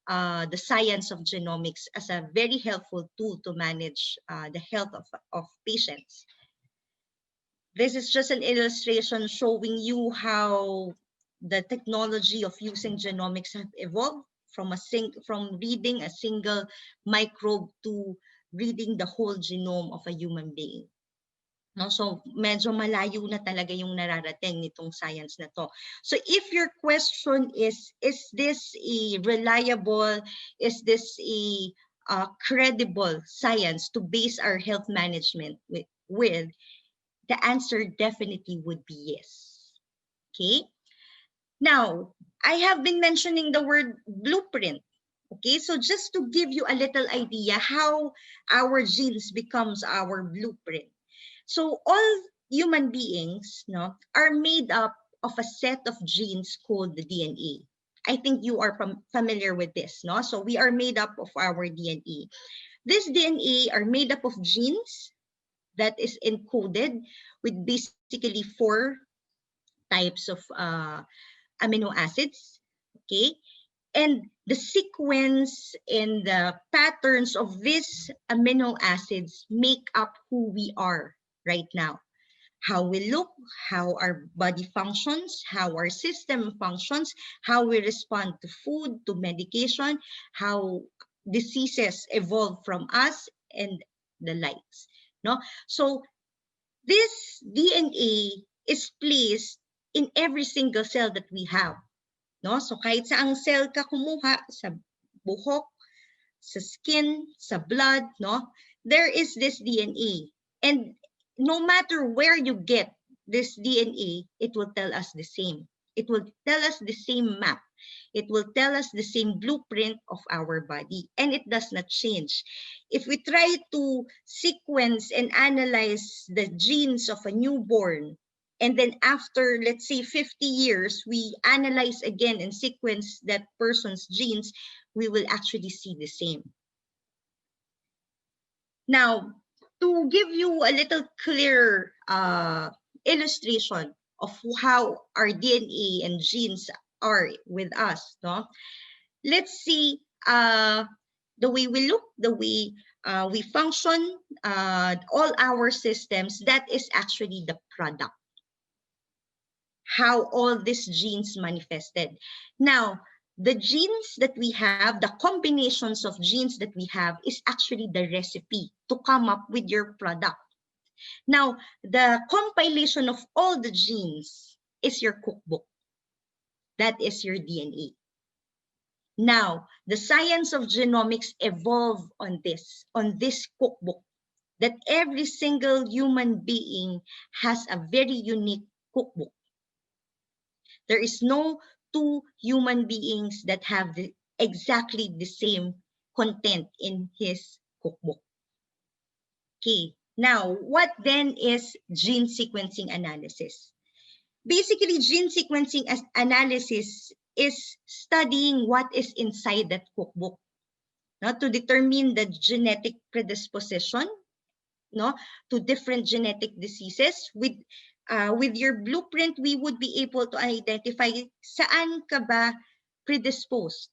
the science of genomics as a very helpful tool to manage the health of patients. This is just an illustration showing you how the technology of using genomics have evolved from reading a single microbe to reading the whole genome of a human being. No, so medyo malayo na talaga yung nararating nitong science na to. So if your question is this a reliable, is this a credible science to base our health management with, the answer definitely would be yes. Okay. Now, I have been mentioning the word blueprint. Okay, so just to give you a little idea how our genes becomes our blueprint. So all human beings, no, are made up of a set of genes called the DNA. I think you are familiar with this, no? So we are made up of our DNA. This DNA are made up of genes that is encoded with basically 4 types of amino acids, okay? And the sequence and the patterns of these amino acids make up who we are right now. How we look, how our body functions, how our system functions, how we respond to food, to medication, how diseases evolve from us, and the likes. No? So this DNA is placed in every single cell that we have. No? So kahit saang cell ka kumuha, sa buhok, sa skin, sa blood, no? There is this DNA. And no matter where you get this DNA, it will tell us the same. It will tell us the same map. It will tell us the same blueprint of our body, and it does not change. If we try to sequence and analyze the genes of a newborn, and then after, let's say, 50 years, we analyze again and sequence that person's genes, we will actually see the same. Now, to give you a little clearer illustration of how our DNA and genes are with us, no? Let's see the way we look, the way we function, all our systems, that is actually the product. How all these genes manifested. Now, the genes that we have, the combinations of genes that we have is actually the recipe to come up with your product. Now, the compilation of all the genes is your cookbook. That is your DNA. Now, the science of genomics evolved on this cookbook, that every single human being has a very unique cookbook. There is no 2 human beings that have exactly the same content in his cookbook. Okay, now what then is gene sequencing analysis? Basically, gene sequencing analysis is studying what is inside that cookbook, no, to determine the genetic predisposition, no, to different genetic diseases. With your blueprint, we would be able to identify saan ka ba predisposed,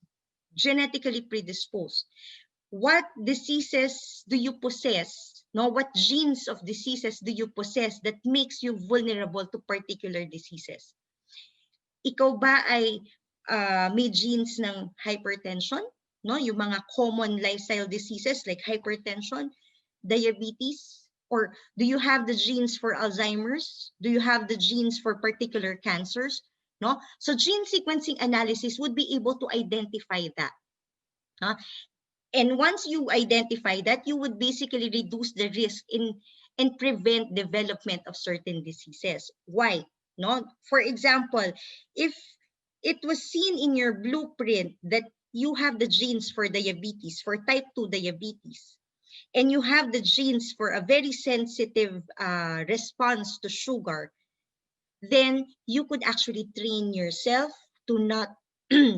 genetically predisposed. What diseases do you possess? No, what genes of diseases do you possess that makes you vulnerable to particular diseases? Ikaw ba ay may genes ng hypertension? No, yung mga common lifestyle diseases like hypertension, diabetes, or do you have the genes for Alzheimer's? Do you have the genes for particular cancers? No? So gene sequencing analysis would be able to identify that. And once you identify that, you would basically reduce the risk in and prevent development of certain diseases. Why? No? For example, if it was seen in your blueprint that you have the genes for diabetes, for type 2 diabetes, and you have the genes for a very sensitive response to sugar, then you could actually train yourself to not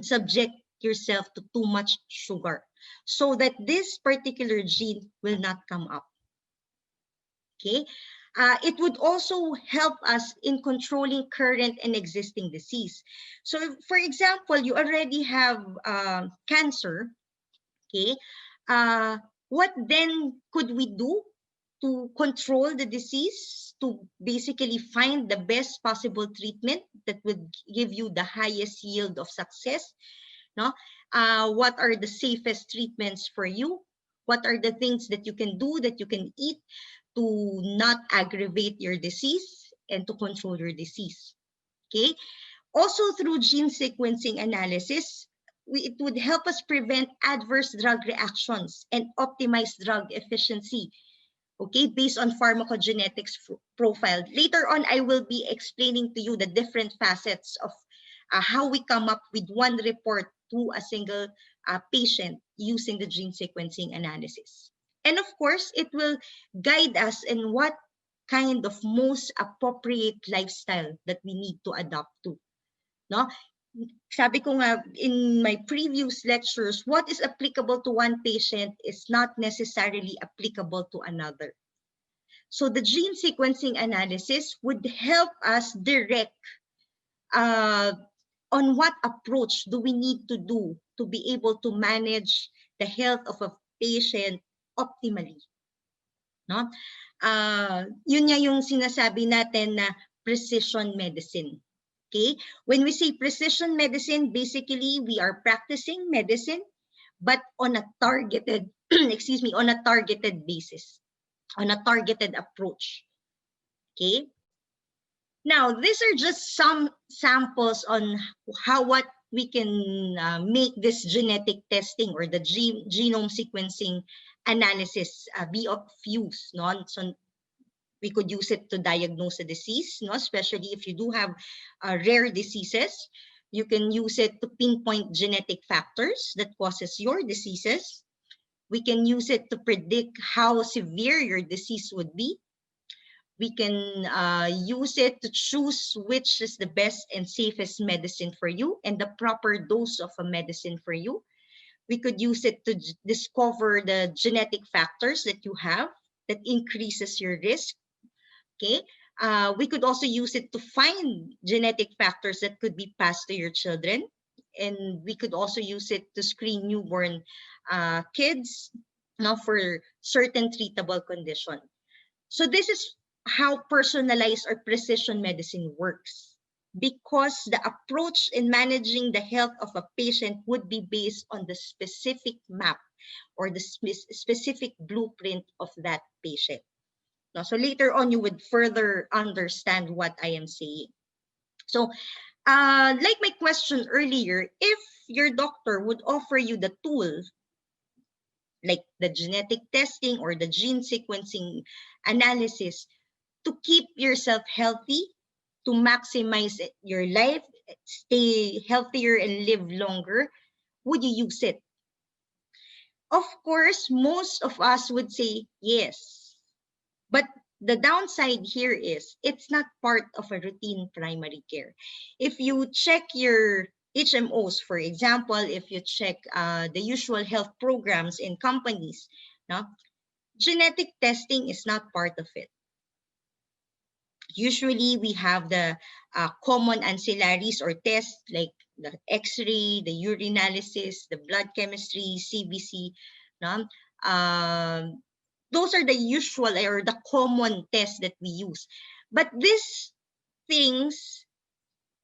subject yourself to too much sugar so that this particular gene will not come up. Okay. It would also help us in controlling current and existing disease. So, for example, you already have cancer. Okay. Uh, what then could we do to control the disease, to basically find the best possible treatment that would give you the highest yield of success? No? What are the safest treatments for you? What are the things that you can do, that you can eat to not aggravate your disease and to control your disease? Okay. Also, through gene sequencing analysis, it would help us prevent adverse drug reactions and optimize drug efficiency, okay, based on pharmacogenetics profile. Later on, I will be explaining to you the different facets of how we come up with one report to a single patient using the gene sequencing analysis. And of course, it will guide us in what kind of most appropriate lifestyle that we need to adopt to. No? Sabi ko nga in my previous lectures, what is applicable to one patient is not necessarily applicable to another. So the gene sequencing analysis would help us direct on what approach do we need to do to be able to manage the health of a patient optimally. No? Yun nga yung sinasabi natin na precision medicine. Okay? When we say precision medicine, basically we are practicing medicine, but on a targeted, on a targeted basis, on a targeted approach. Okay? Now, these are just some samples on what we can make this genetic testing or the genome sequencing analysis be of use. No? So we could use it to diagnose a disease, no? Especially if you do have rare diseases. You can use it to pinpoint genetic factors that causes your diseases. We can use it to predict how severe your disease would be. We can use it to choose which is the best and safest medicine for you and the proper dose of a medicine for you. We could use it to discover the genetic factors that you have that increases your risk. Okay. We could also use it to find genetic factors that could be passed to your children. And we could also use it to screen newborn kids now for certain treatable condition. So this is how personalized or precision medicine works, because the approach in managing the health of a patient would be based on the specific map or the specific blueprint of that patient. Now, so later on, you would further understand what I am saying. So, like my question earlier, if your doctor would offer you the tool, like the genetic testing or the gene sequencing analysis, to keep yourself healthy, to maximize your life, stay healthier and live longer, would you use it? Of course, most of us would say yes. But the downside here is it's not part of a routine primary care. If you check your HMOs, for example, if you check the usual health programs in companies, no, genetic testing is not part of it. Usually, we have the common ancillaries or tests like the X-ray, the urinalysis, the blood chemistry, CBC. No? Those are the usual or the common tests that we use. But these things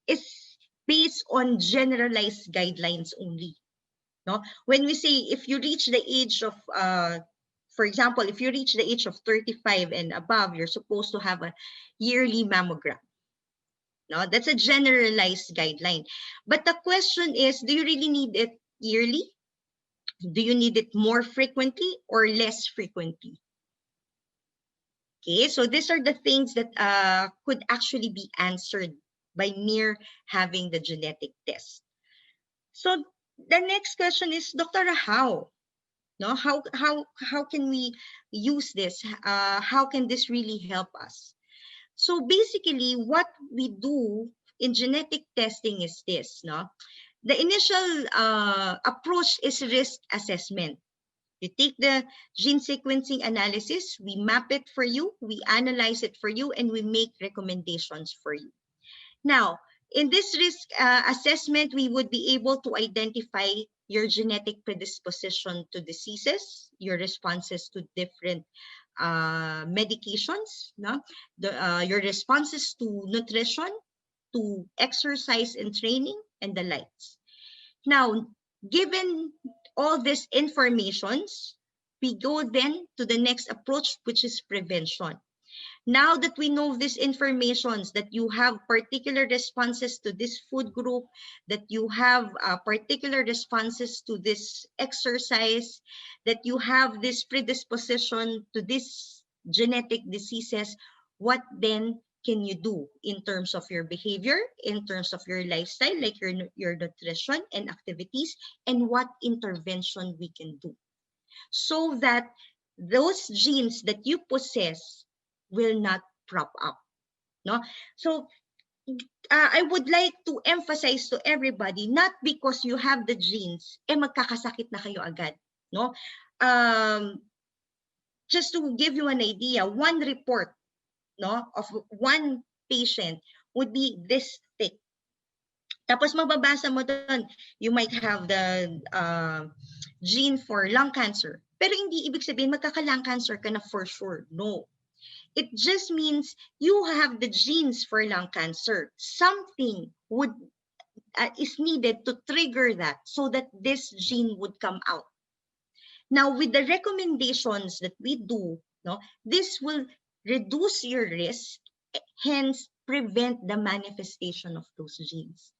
is based on generalized guidelines only. No? When we say if you reach the age of for example, if you reach the age of 35 and above, you're supposed to have a yearly mammogram. No, that's a generalized guideline. But the question is, do you really need it yearly? Do you need it more frequently or less frequently? Okay, so these are the things that could actually be answered by mere having the genetic test. So the next question is, Dr. How? No, how can we use this? How can this really help us? So basically, what we do in genetic testing is this. No, the initial approach is risk assessment. You take the gene sequencing analysis, we map it for you, we analyze it for you, and we make recommendations for you. Now, in this risk assessment, we would be able to identify your genetic predisposition to diseases, your responses to different medications, no? Your responses to nutrition, to exercise and training, and the likes. Now, given all these informations, we go then to the next approach, which is prevention. Now that we know these informations, that you have particular responses to this food group, that you have particular responses to this exercise, that you have this predisposition to these genetic diseases, what then can you do in terms of your behavior, in terms of your lifestyle, like your nutrition and activities, and what intervention we can do so that those genes that you possess will not prop up. No? So I would like to emphasize to everybody, not because you have the genes, magkakasakit na kayo agad. No? Just to give you an idea, one report, no, of one patient would be this thick. Tapos mababasa mo doon, you might have the gene for lung cancer. Pero hindi ibig sabihin magkaka-lung cancer ka na for sure. No. It just means you have the genes for lung cancer. Something is needed to trigger that so that this gene would come out. Now, with the recommendations that we do, no, this will reduce your risk, hence prevent the manifestation of those genes.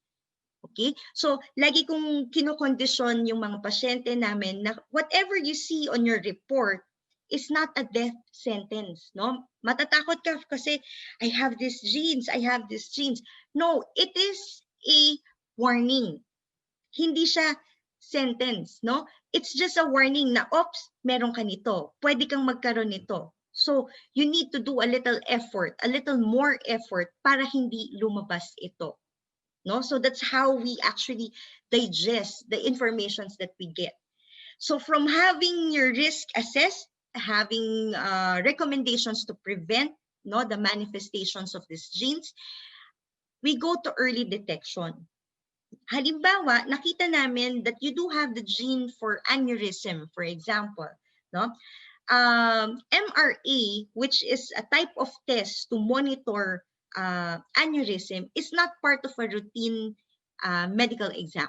Okay? So, lagi kong kinokondisyon yung mga pasyente namin na whatever you see on your report is not a death sentence, no? Matatakot ka kasi, I have these genes, I have these genes. No, it is a warning. Hindi siya sentence, no? It's just a warning na, oops, meron ka nito. Pwede kang magkaroon nito. So, you need to do a little effort, a little more effort para hindi lumabas ito. No? So that's how we actually digest the informations that we get. So from having your risk assessed, having recommendations to prevent, no, the manifestations of these genes, we go to early detection. Halimbawa, nakita namin that you do have the gene for aneurysm, for example. No? MRA, which is a type of test to monitor aneurysm, is not part of a routine medical exam.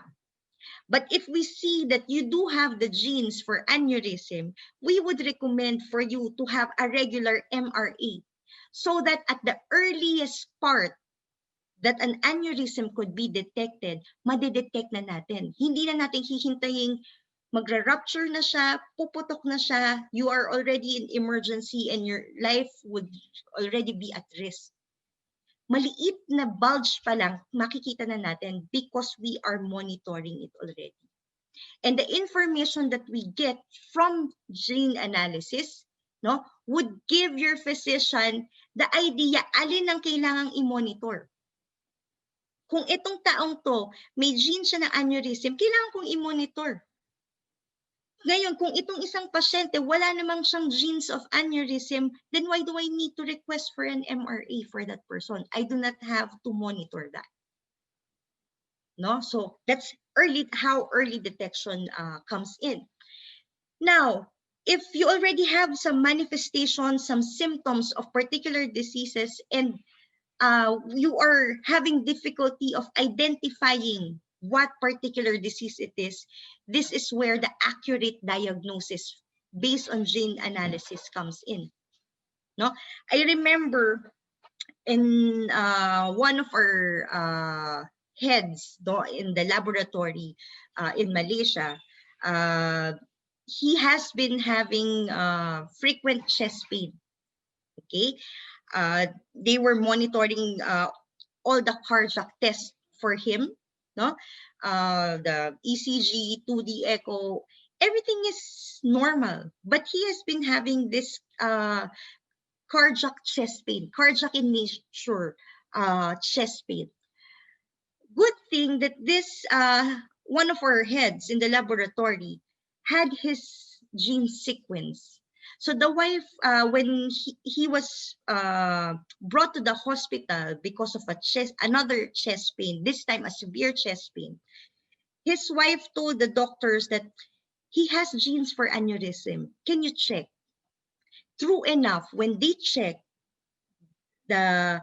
But if we see that you do have the genes for aneurysm, we would recommend for you to have a regular MRA so that at the earliest part that an aneurysm could be detected, madedetect na natin. Hindi na natin hihintayin magra-rupture na siya, puputok na siya, you are already in emergency and your life would already be at risk. Maliit na bulge pa lang, makikita na natin because we are monitoring it already. And the information that we get from gene analysis, no, would give your physician the idea alin ang kailangang i-monitor. Kung itong taong to, may gene siya ng aneurysm, kailangan kong i-monitor. Ngayon, kung itong isang pasyente, wala namang siyang genes of aneurysm, then why do I need to request for an MRA for that person? I do not have to monitor that. No? So that's how early detection comes in. Now, if you already have some manifestations, some symptoms of particular diseases, and you are having difficulty of identifying what particular disease it is, this is where the accurate diagnosis based on gene analysis comes in. No, I remember in one of our heads in the laboratory in Malaysia, Uh, he has been having frequent chest pain. Okay, they were monitoring all the cardiac tests for him, no, the ECG, 2D echo, everything is normal, but he has been having this cardiac chest pain, cardiac in nature chest pain. Good thing that this one of our heads in the laboratory had his gene sequence. So the wife, when he was brought to the hospital because of another chest pain, this time a severe chest pain, his wife told the doctors that he has genes for aneurysm. Can you check? True enough, when they check, the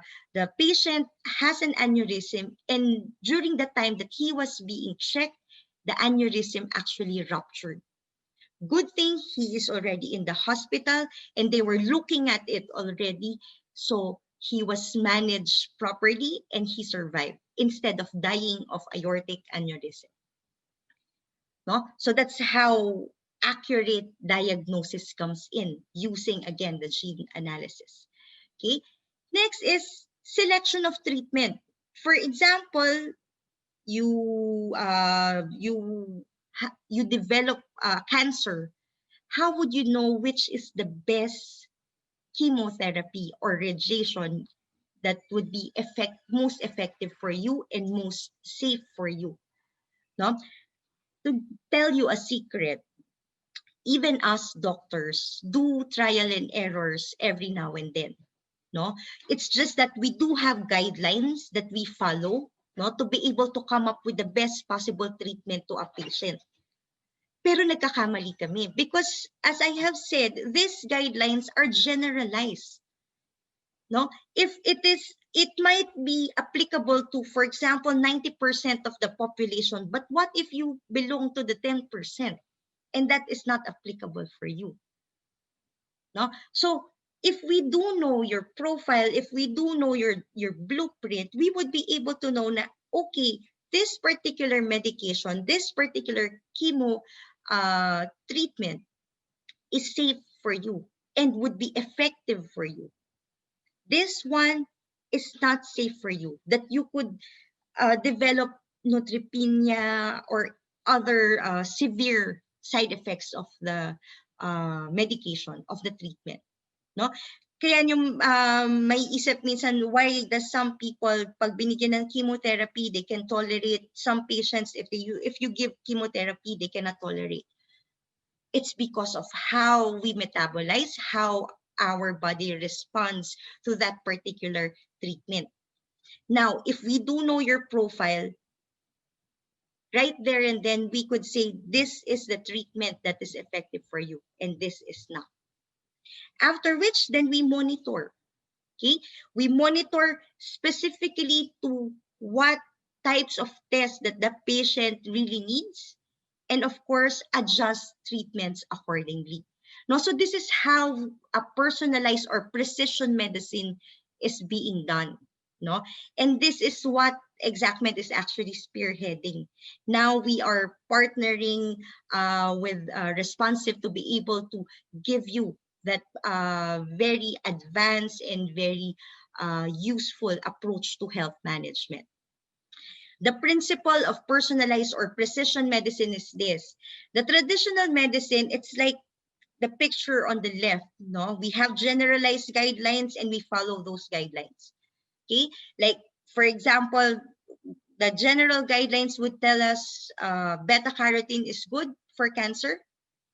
patient has an aneurysm, and during the time that he was being checked, the aneurysm actually ruptured. Good thing he is already in the hospital and they were looking at it already, so he was managed properly and he survived instead of dying of aortic aneurysm. No, so that's how accurate diagnosis comes in using again the gene analysis. Okay, next is selection of treatment. For example, you develop cancer. How would you know which is the best chemotherapy or radiation that would be most effective for you and most safe for you? No, to tell you a secret, even us doctors do trial and errors every now and then. No, it's just that we do have guidelines that we follow, no, to be able to come up with the best possible treatment to a patient. Pero nagkakamali kami because, as I have said, these guidelines are generalized. No, if it might be applicable to, for example, 90% of the population, but what if you belong to the 10%, and that is not applicable for you? No, so if we do know your profile, if we do know your blueprint, we would be able to know na, okay, this particular medication, this particular chemo treatment is safe for you and would be effective for you. This one is not safe for you, that you could develop neutropenia or other severe side effects of the medication, of the treatment. No? Kaya yung may isip minsan, why does some people, pag binigyan ng chemotherapy, they can tolerate. Some patients, if you give chemotherapy, they cannot tolerate. It's because of how we metabolize, how our body responds to that particular treatment. Now, if we do know your profile, right there and then we could say this is the treatment that is effective for you and this is not. After which, then we monitor. Okay, we monitor specifically to what types of tests that the patient really needs, and of course adjust treatments accordingly. No, so this is how a personalized or precision medicine is being done. No, and this is what Exactmed is actually spearheading. Now we are partnering with Responsive to be able to give you that very advanced and very useful approach to health management. The principle of personalized or precision medicine is this. The traditional medicine, it's like the picture on the left. No, we have generalized guidelines and we follow those guidelines. Okay, like for example, the general guidelines would tell us beta carotene is good for cancer.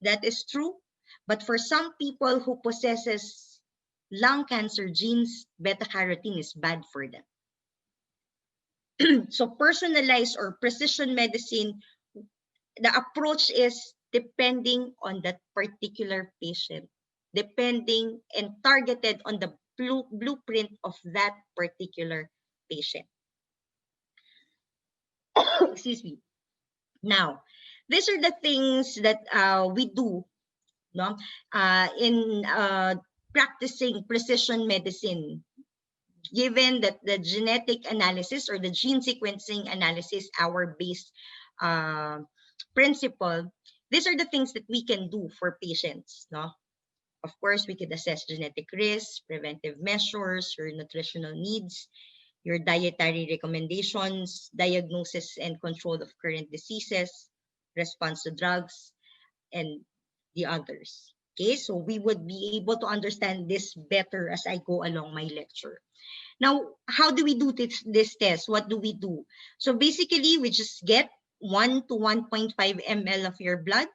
That is true. But for some people who possesses lung cancer genes, beta carotene is bad for them. So personalized or precision medicine, the approach is depending on that particular patient, depending and targeted on the blueprint of that particular patient. Excuse me. Now, these are the things that we do, no, in practicing precision medicine. Given that the genetic analysis or the gene sequencing analysis, our base principle, These are the things that we can do for patients, no? Of course, we could assess genetic risks, preventive measures, your nutritional needs, your dietary recommendations, diagnosis and control of current diseases, response to drugs, and the others. Okay, so we would be able to understand this better as I go along my lecture. Now, how do we do this test? What do we do? So basically, we just get 1 to 1.5 ml of your blood.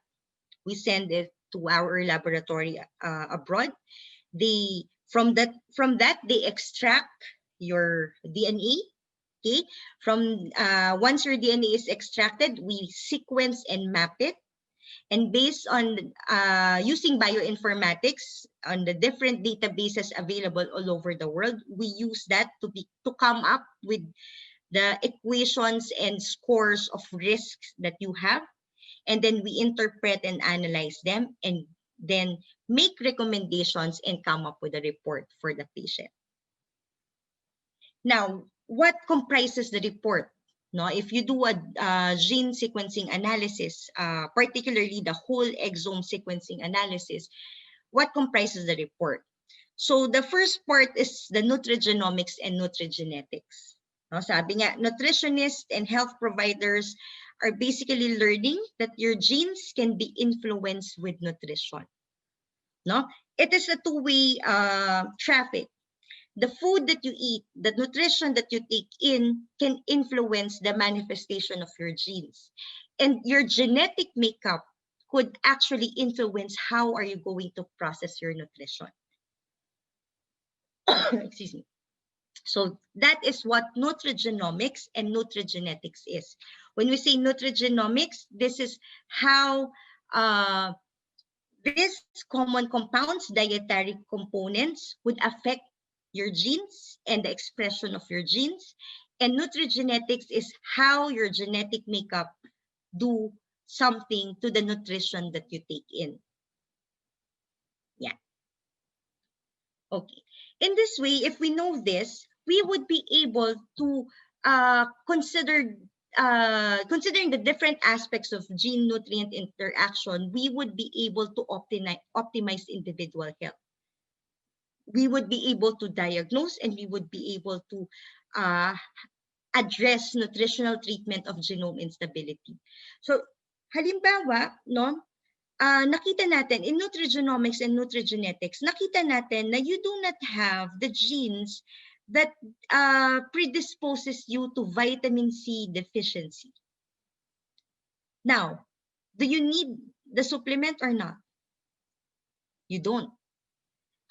We send it to our laboratory abroad. They from that they extract your DNA. Okay, from once your DNA is extracted, we sequence and map it, and based on using bioinformatics on the different databases available all over the world, we use that to come up with the equations and scores of risks that you have, and then we interpret and analyze them, and then make recommendations and come up with a report for the patient. Now, what comprises the report? No, if you do a gene sequencing analysis, particularly the whole exome sequencing analysis, what comprises the report? So the first part is the nutrigenomics and nutrigenetics. No, sabi nga, nutritionists and health providers are basically learning that your genes can be influenced with nutrition. No, it is a two-way traffic. The food that you eat, the nutrition that you take in can influence the manifestation of your genes. And your genetic makeup could actually influence how are you going to process your nutrition. Excuse me. So that is what nutrigenomics and nutrigenetics is. When we say nutrigenomics, this is how these common compounds, dietary components, would affect your genes and the expression of your genes. And nutrigenetics is how your genetic makeup do something to the nutrition that you take in. Yeah. Okay. In this way, if we know this, we would be able to considering the different aspects of gene-nutrient interaction, we would be able to optimize individual health. We would be able to diagnose, and we would be able to address nutritional treatment of genome instability. So, halimbawa, no, nakita natin in nutrigenomics and nutrigenetics, nakita natin na you do not have the genes that predisposes you to vitamin C deficiency. Now, do you need the supplement or not? You don't.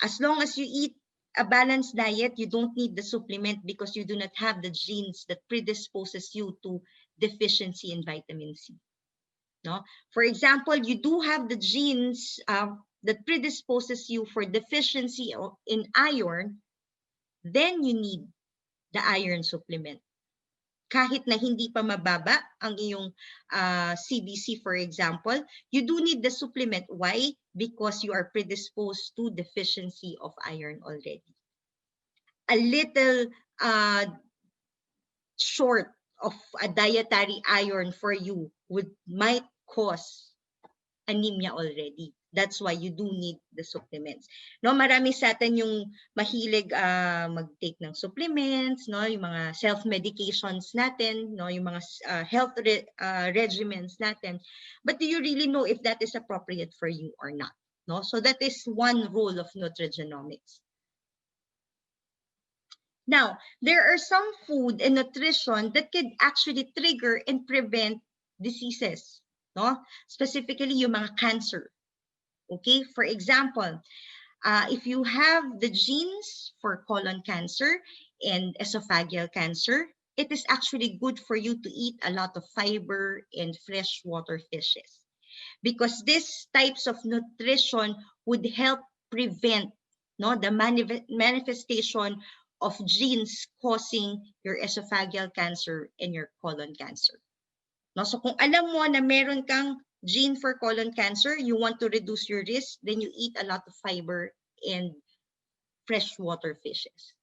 As long as you eat a balanced diet, you don't need the supplement because you do not have the genes that predisposes you to deficiency in vitamin C. No? For example, you do have the genes that predisposes you for deficiency in iron, then you need the iron supplement. Kahit na hindi pa mababa ang iyong CBC, for example, you do need the supplement. Why? Because you are predisposed to deficiency of iron already. A little short of a dietary iron for you might cause anemia already. That's why you do need the supplements. No, marami sa atin yung mahilig mag-take ng supplements, no, yung mga self-medications natin, no, yung mga health regimens natin. But do you really know if that is appropriate for you or not? No, so that is one role of nutrigenomics. Now, there are some food and nutrition that could actually trigger and prevent diseases, no? Specifically yung mga cancer. Okay, for example, if you have the genes for colon cancer and esophageal cancer, it is actually good for you to eat a lot of fiber and freshwater fishes, because these types of nutrition would help prevent, no, the manifestation of genes causing your esophageal cancer and your colon cancer. No, so kung alam mo na meron kang gene for colon cancer, you want to reduce your risk, then you eat a lot of fiber and freshwater fishes.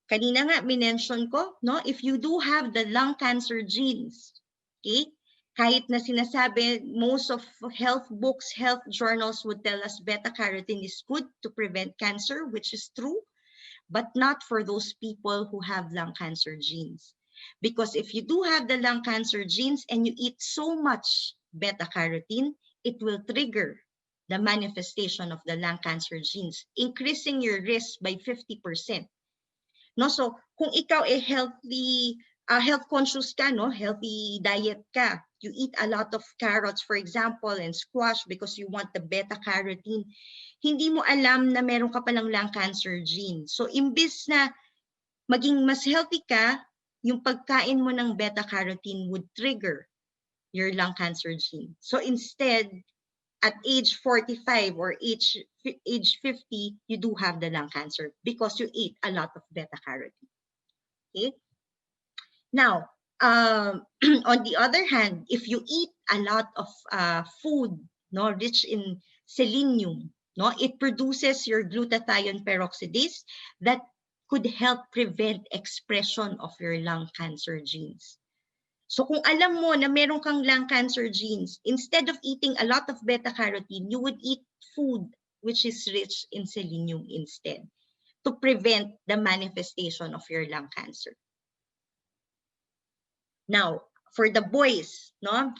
Kanina nga, minention ko, no, if you do have the lung cancer genes, okay, Kahit na sinasabi, most of health books, health journals would tell us beta-carotene is good to prevent cancer, which is true, but not for those people who have lung cancer genes. Because if you do have the lung cancer genes and you eat so much beta-carotene, it will trigger the manifestation of the lung cancer genes, increasing your risk by 50%. No, so kung ikaw ay health conscious ka, no, healthy diet ka, you eat a lot of carrots, for example, and squash because you want the beta carotene, hindi mo alam na meron ka palang lung cancer gene. So imbis na maging mas healthy ka, yung pagkain mo ng beta carotene would trigger your lung cancer gene. So instead, at age 45 or age 50, you do have the lung cancer because you ate a lot of beta carotene. Okay? Now, on the other hand, if you eat a lot of food, no, rich in selenium, no, it produces your glutathione peroxidase that could help prevent expression of your lung cancer genes. So kung alam mo na meron kang lung cancer genes, instead of eating a lot of beta-carotene, you would eat food which is rich in selenium instead to prevent the manifestation of your lung cancer. Now, for the boys, no,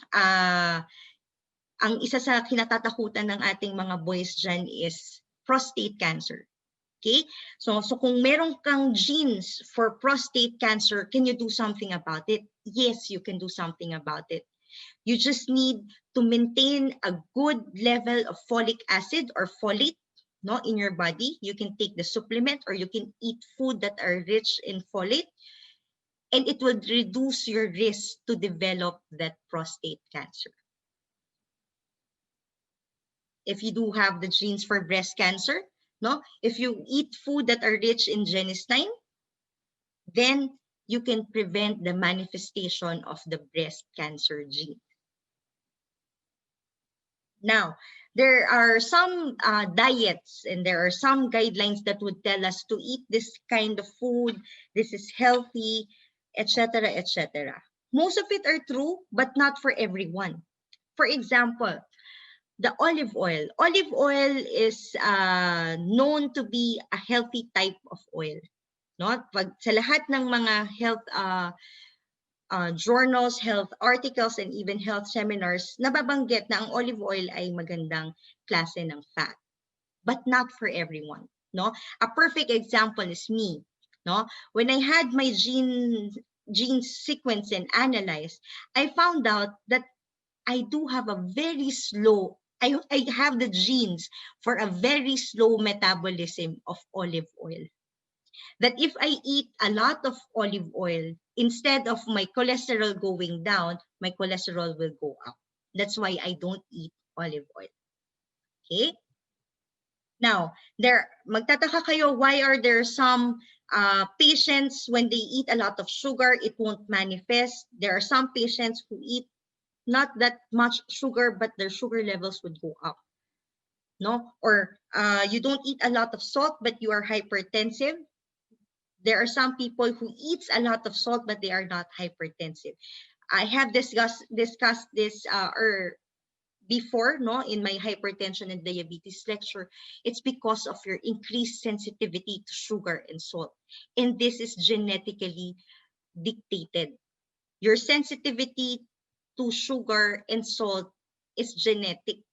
ang isa sa kinatatakutan ng ating mga boys dyan is prostate cancer. Okay? So kung meron kang genes for prostate cancer, can you do something about it? Yes, you can do something about it. You just need to maintain a good level of folic acid or folate, no, in your body. You can take the supplement or you can eat food that are rich in folate, and it will reduce your risk to develop that prostate cancer. If you do have the genes for breast cancer, no, if you eat food that are rich in genistein, then you can prevent the manifestation of the breast cancer gene. Now, there are some diets and there are some guidelines that would tell us to eat this kind of food, this is healthy, etc., etc. Most of it are true, but not for everyone. For example, the olive oil. Olive oil is known to be a healthy type of oil. No? Pag sa lahat ng mga health journals, health articles, and even health seminars, nababanggit na ang olive oil ay magandang klase ng fat. But not for everyone. No? A perfect example is me. No? When I had my gene sequence and analyzed, I found out that I do have a very slow, I have the genes for a very slow metabolism of olive oil. That if I eat a lot of olive oil, instead of my cholesterol going down, my cholesterol will go up. That's why I don't eat olive oil. Okay? Now, magtataka kayo, why are there some patients, when they eat a lot of sugar, it won't manifest? There are some patients who eat not that much sugar, but their sugar levels would go up. No? Or you don't eat a lot of salt, but you are hypertensive. There are some people who eats a lot of salt, but they are not hypertensive. I have discussed this before, no, in my hypertension and diabetes lecture. It's because of your increased sensitivity to sugar and salt. And this is genetically dictated. Your sensitivity to sugar and salt is genetic.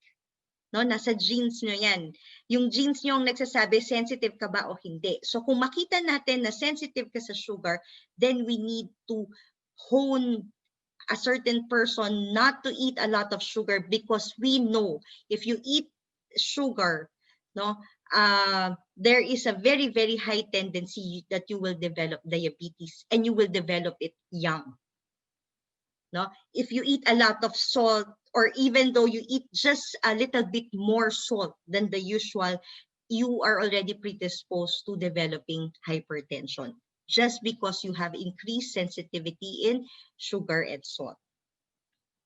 No, nasa genes nyo yan. Yung genes nyo ang nagsasabi, sensitive ka ba o hindi. So kung makita natin na sensitive ka sa sugar, then we need to hone a certain person not to eat a lot of sugar, because we know if you eat sugar, no, there is a very, very high tendency that you will develop diabetes, and you will develop it young. No? If you eat a lot of salt, or even though you eat just a little bit more salt than the usual, you are already predisposed to developing hypertension, just because you have increased sensitivity in sugar and salt.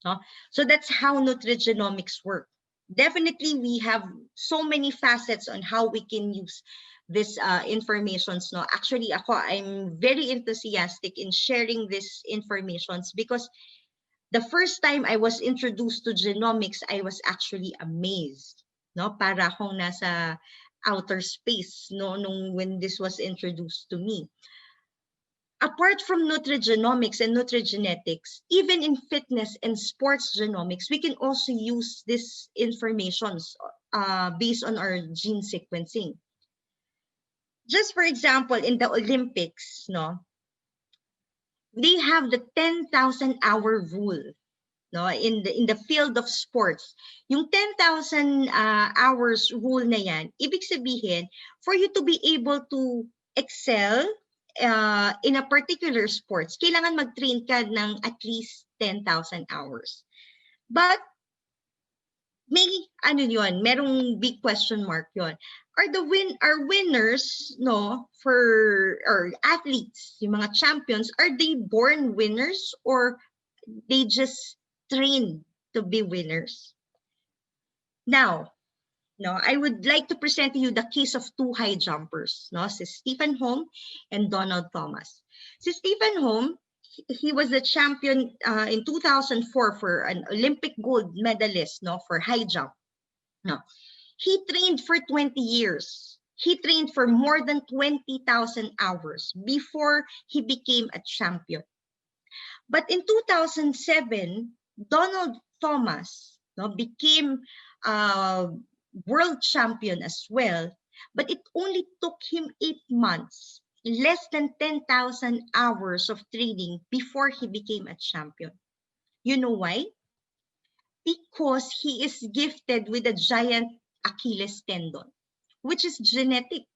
No? So that's how nutrigenomics work. Definitely, we have so many facets on how we can use this informations. No? Actually, I'm very enthusiastic in sharing these informations, because The first time I was introduced to genomics, I was actually amazed. No, para akong nasa outer space no when this was introduced to me. Apart from nutrigenomics and nutrigenetics, even in fitness and sports genomics, we can also use this information based on our gene sequencing. Just for example, in the Olympics, no, they have the 10,000 hour rule. No, in the field of sports, yung 10,000 hours rule na yan, ibig sabihin, for you to be able to excel in a particular sports, kailangan mag-train ka ng at least 10,000 hours. But may merong big question mark yon. Are winners no for or athletes, yung mga champions, are they born winners or they just trained to be winners? Now, no, I would like to present to you the case of two high jumpers, no, si Stephen Holm and Donald Thomas. Si Stephen Holm, he was the champion in 2004 for an Olympic gold medalist, no, for high jump. No, he trained for 20 years. He trained for more than 20,000 hours before he became a champion. But in 2007, Donald Thomas became world champion as well. But it only took him 8 months, less than 10,000 hours of training before he became a champion. You know why? Because he is gifted with a giant Achilles tendon, which is genetic.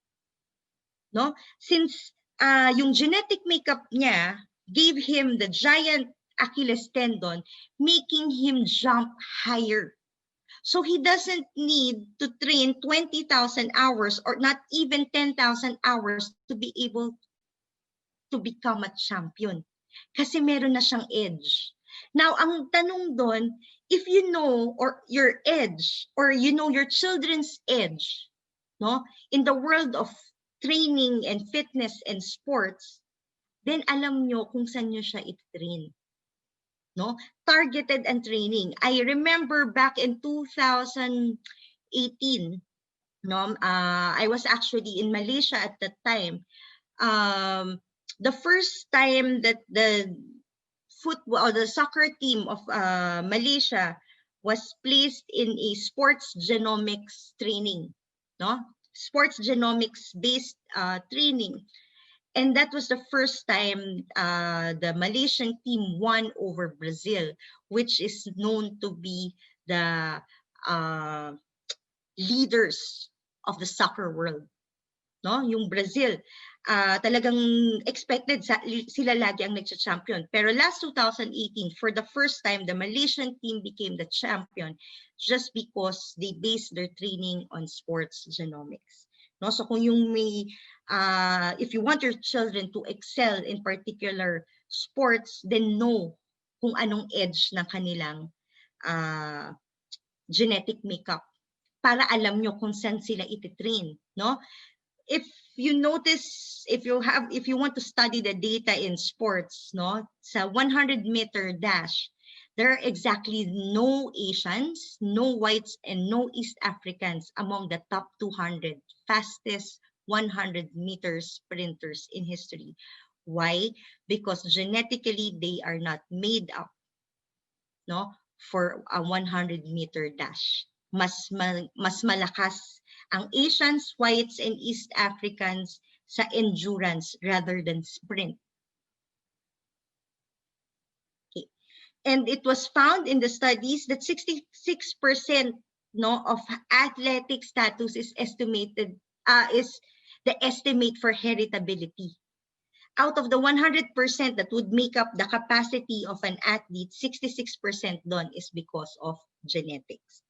No? Since yung genetic makeup niya gave him the giant Achilles tendon, making him jump higher. So he doesn't need to train 20,000 hours or not even 10,000 hours to be able to become a champion. Kasi meron na siyang edge. Now, ang tanong doon, if you know or your edge or you know your children's edge, no, in the world of training and fitness and sports, then alam nyo kung saan nyo siya i-train. No? Targeted and training. I remember back in 2018, no, I was actually in Malaysia at that time. The first time that the football or the soccer team of Malaysia was placed in a sports genomics training, no? Sports genomics based training. And that was the first time the Malaysian team won over Brazil, which is known to be the leaders of the soccer world. No, yung Brazil, talagang expected sila lagi ang nagcha-champion. Pero last 2018, for the first time, the Malaysian team became the champion just because they based their training on sports genomics. No, so kung yung may if you want your children to excel in particular sports, then know kung anong edge ng kanilang genetic makeup para alam nyo kung saan sila ititrain, no? If you notice, if you want to study the data in sports, no, sa 100-meter dash, there are exactly no Asians, no whites, and no East Africans among the top 200 fastest 100-meter sprinters in history. Why? Because genetically they are not made up, no, for a 100-meter dash. Mas malakas ang Asians, whites, and East Africans sa endurance rather than sprint. Okay. And it was found in the studies that 66% no, of athletic status is estimated, is the estimate for heritability. Out of the 100% that would make up the capacity of an athlete, 66% doon is because of genetics.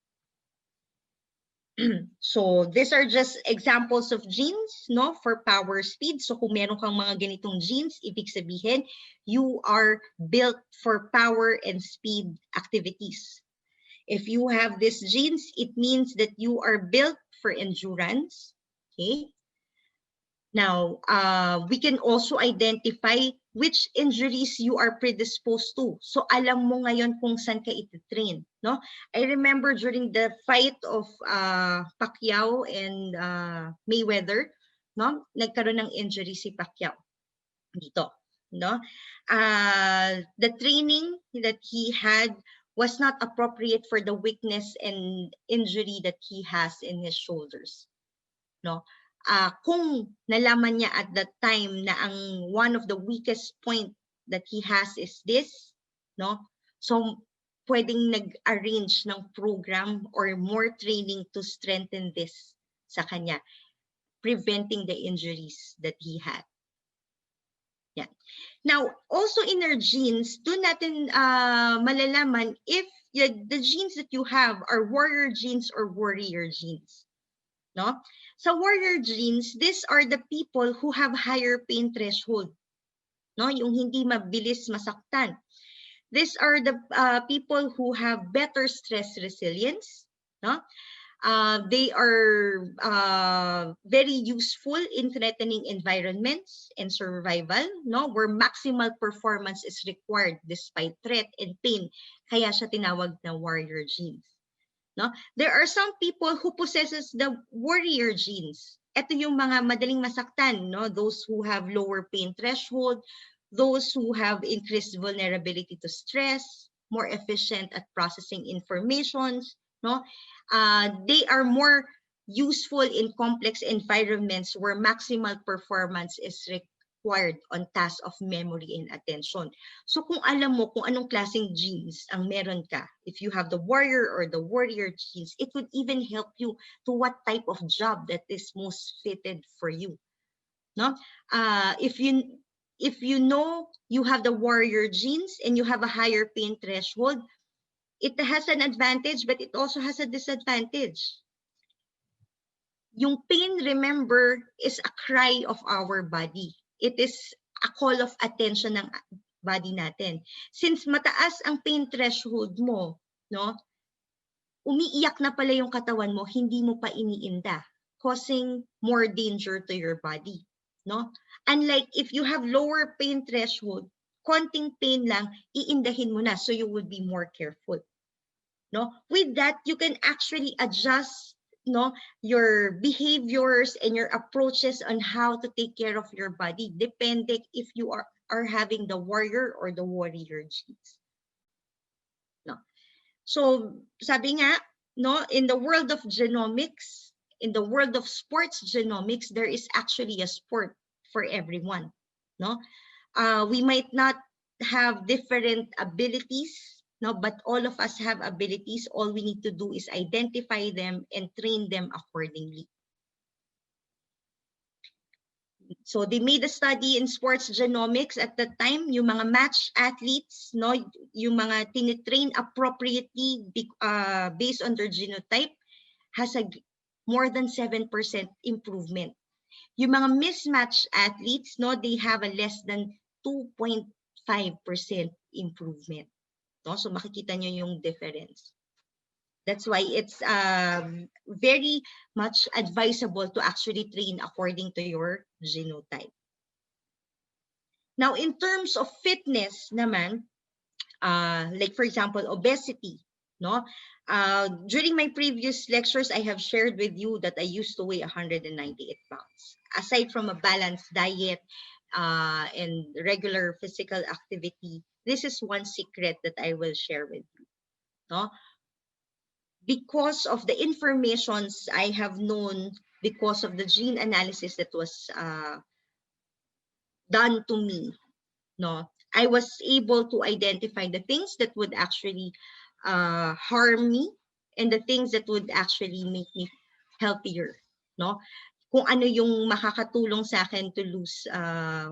So these are just examples of genes, no, for power, speed. So kung meron kang mga ganitong genes, ibig sabihin you are built for power and speed activities. If you have these genes, it means that you are built for endurance. Okay. Now, we can also identify which injuries you are predisposed to. So alam mo ngayon kung saan ka ititrain, no? I remember during the fight of Pacquiao and Mayweather, no? Nagkaroon ng injury si Pacquiao dito, no? The training that he had was not appropriate for the weakness and injury that he has in his shoulders, no? Kung nalaman niya at that time na ang one of the weakest point that he has is this, no? So pwedeng nag-arrange ng program or more training to strengthen this sa kanya, preventing the injuries that he had. Yeah. Now, also in our genes, doon natin malalaman if the genes that you have are warrior genes or warrior genes. No? Sa warrior genes, these are the people who have higher pain threshold. No? Yung hindi mabilis masaktan. These are the people who have better stress resilience. No? They are very useful in threatening environments and survival, no? Where maximal performance is required despite threat and pain. Kaya siya tinawag na warrior genes. No? There are some people who possesses the warrior genes. Ito yung mga madaling masaktan, no? Those who have lower pain threshold, those who have increased vulnerability to stress, more efficient at processing informations, no? They are more useful in complex environments where maximal performance is required on tasks of memory and attention. So kung alam mo kung anong klaseng genes ang meron ka, if you have the warrior or the warrior genes, it would even help you to what type of job that is most fitted for you. No? If you know you have the warrior genes and you have a higher pain threshold, it has an advantage but it also has a disadvantage. Yung pain, remember, is a cry of our body. It is a call of attention ng body natin. Since mataas ang pain threshold mo, no, umiiyak na pala yung katawan mo, hindi mo pa iniinda, causing more danger to your body. No? Unlike if you have lower pain threshold, konting pain lang, iindahin mo na, so you will be more careful. No? With that, you can actually adjust, no, your behaviors and your approaches on how to take care of your body, depending if you are having the warrior or the warrior genes. No. So, sabi nga, no, in the world of genomics, in the world of sports genomics, there is actually a sport for everyone. No? We might not have different abilities, no, but all of us have abilities. All we need to do is identify them and train them accordingly. So they made a study in sports genomics at the time, yung mga match athletes, no, yung mga tinitrain appropriately based on their genotype has a more than 7% improvement. Yung mga mismatched athletes, no, they have a less than 2.5% improvement. No? So makikita nyo yung difference. That's why it's very much advisable to actually train according to your genotype. Now, in terms of fitness naman, like for example, obesity, no? During my previous lectures, I have shared with you that I used to weigh 198 pounds. Aside from a balanced diet and regular physical activity, this is one secret that I will share with you. No? Because of the informations I have known, because of the gene analysis that was done to me, no, I was able to identify the things that would actually harm me and the things that would actually make me healthier, no? Kung ano yung makakatulong sa akin to lose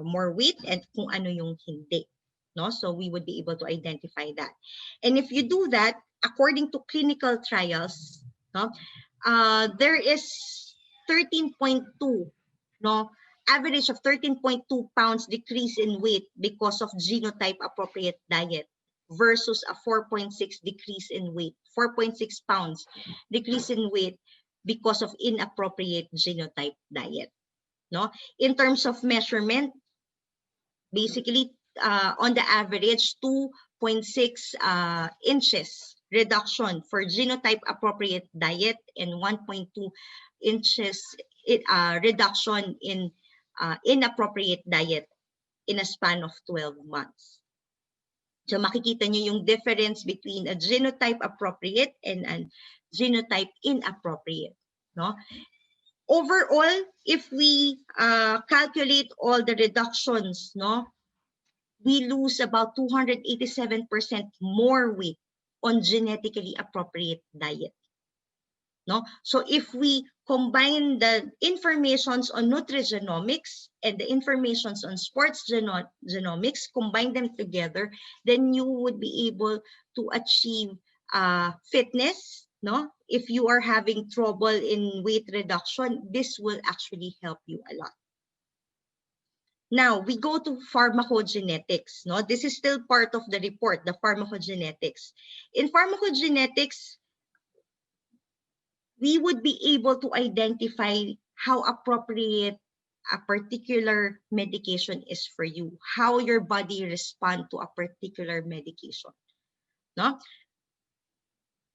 more weight and kung ano yung hindi, no? So we would be able to identify that. And if you do that, according to clinical trials, no, there is 13.2, no, average of 13.2 pounds decrease in weight because of genotype appropriate diet versus a 4.6 decrease in weight, 4.6 pounds decrease in weight because of inappropriate genotype diet. No? In terms of measurement, Basically, on the average, 2.6 inches reduction for genotype appropriate diet and 1.2 inches reduction in inappropriate diet in a span of 12 months. So makikita nyo yung difference between a genotype appropriate and a genotype inappropriate. No? Overall, if we calculate all the reductions, no, we lose about 287% more weight on genetically appropriate diet. No? So if we combine the informations on nutrigenomics and the informations on sports genomics, combine them together, then you would be able to achieve fitness. No? If you are having trouble in weight reduction, this will actually help you a lot. Now, we go to pharmacogenetics. No? This is still part of the report, the pharmacogenetics. In pharmacogenetics, we would be able to identify how appropriate a particular medication is for you, how your body responds to a particular medication. No?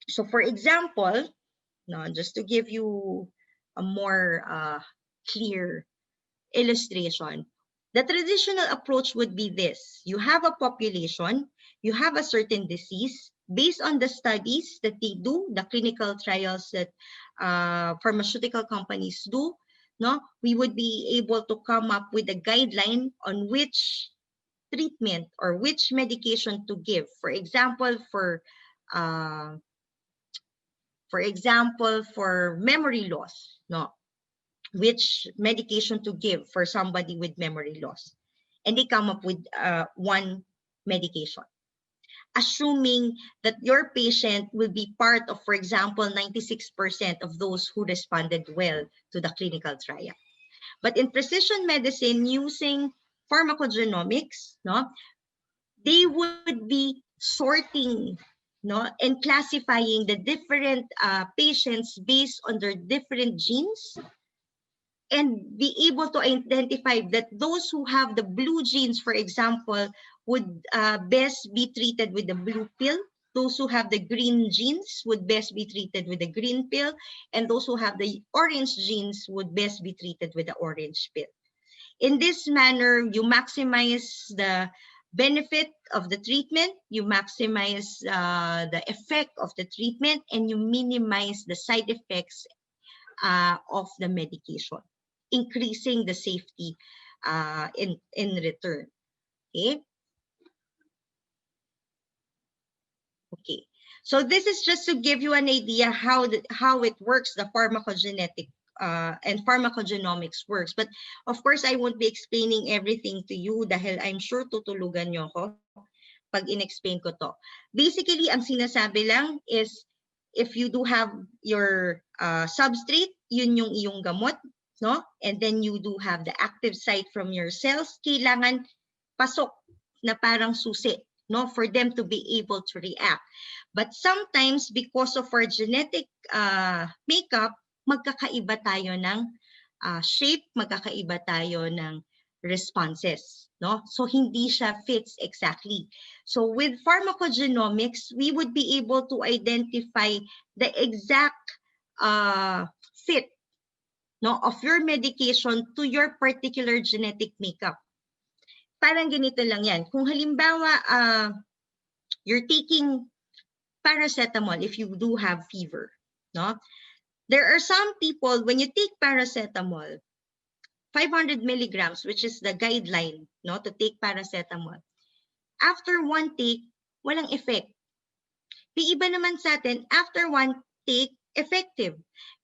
So for example, no, just to give you a more clear illustration, the traditional approach would be this. You have a population, you have a certain disease. Based on the studies that they do, the clinical trials that pharmaceutical companies do, no, we would be able to come up with a guideline on which treatment or which medication to give. For example, for memory loss, no, which medication to give for somebody with memory loss. And they come up with one medication, assuming that your patient will be part of, for example, 96% of those who responded well to the clinical trial. But in precision medicine, using pharmacogenomics, no, they would be sorting, no, and classifying the different patients based on their different genes, and be able to identify that those who have the blue genes, for example, would best be treated with the blue pill. Those who have the green genes would best be treated with the green pill. And those who have the orange genes would best be treated with the orange pill. In this manner, you maximize the benefit of the treatment, you maximize the effect of the treatment, and you minimize the side effects of the medication, increasing the safety in return. Okay. Okay. So this is just to give you an idea how it works, the pharmacogenetic and pharmacogenomics works. But of course, I won't be explaining everything to you dahil I'm sure tutulugan nyo ako pag in-explain ko to. Basically, ang sinasabi lang is if you do have your substrate, yun yung iyong gamot, no? And then you do have the active site from your cells, kailangan pasok na parang susi, no? For them to be able to react. But sometimes, because of our genetic makeup, magkakaiba tayo ng shape, magkakaiba tayo ng responses, no? So hindi siya fits exactly. So with pharmacogenomics, we would be able to identify the exact fit, no, of your medication to your particular genetic makeup. Parang ganito lang yan. Kung halimbawa, you're taking paracetamol if you do have fever, no? There are some people, when you take paracetamol, 500 milligrams, which is the guideline, no, to take paracetamol. After one take, walang effect. May iba naman sa atin, after one take, effective.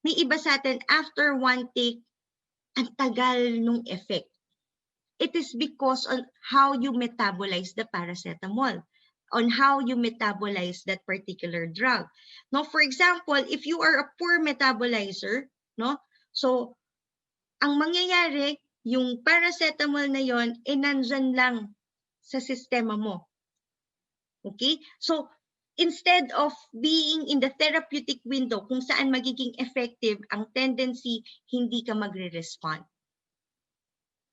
May iba sa atin, after one take, ang tagal nung effect. It is because on how you metabolize the paracetamol, on how you metabolize that particular drug. No, for example, if you are a poor metabolizer, no, so ang mangyayari, yung paracetamol na yon, nandyan lang sa sistema mo. Okay? So, instead of being in the therapeutic window kung saan magiging effective, ang tendency, hindi ka magre-respond.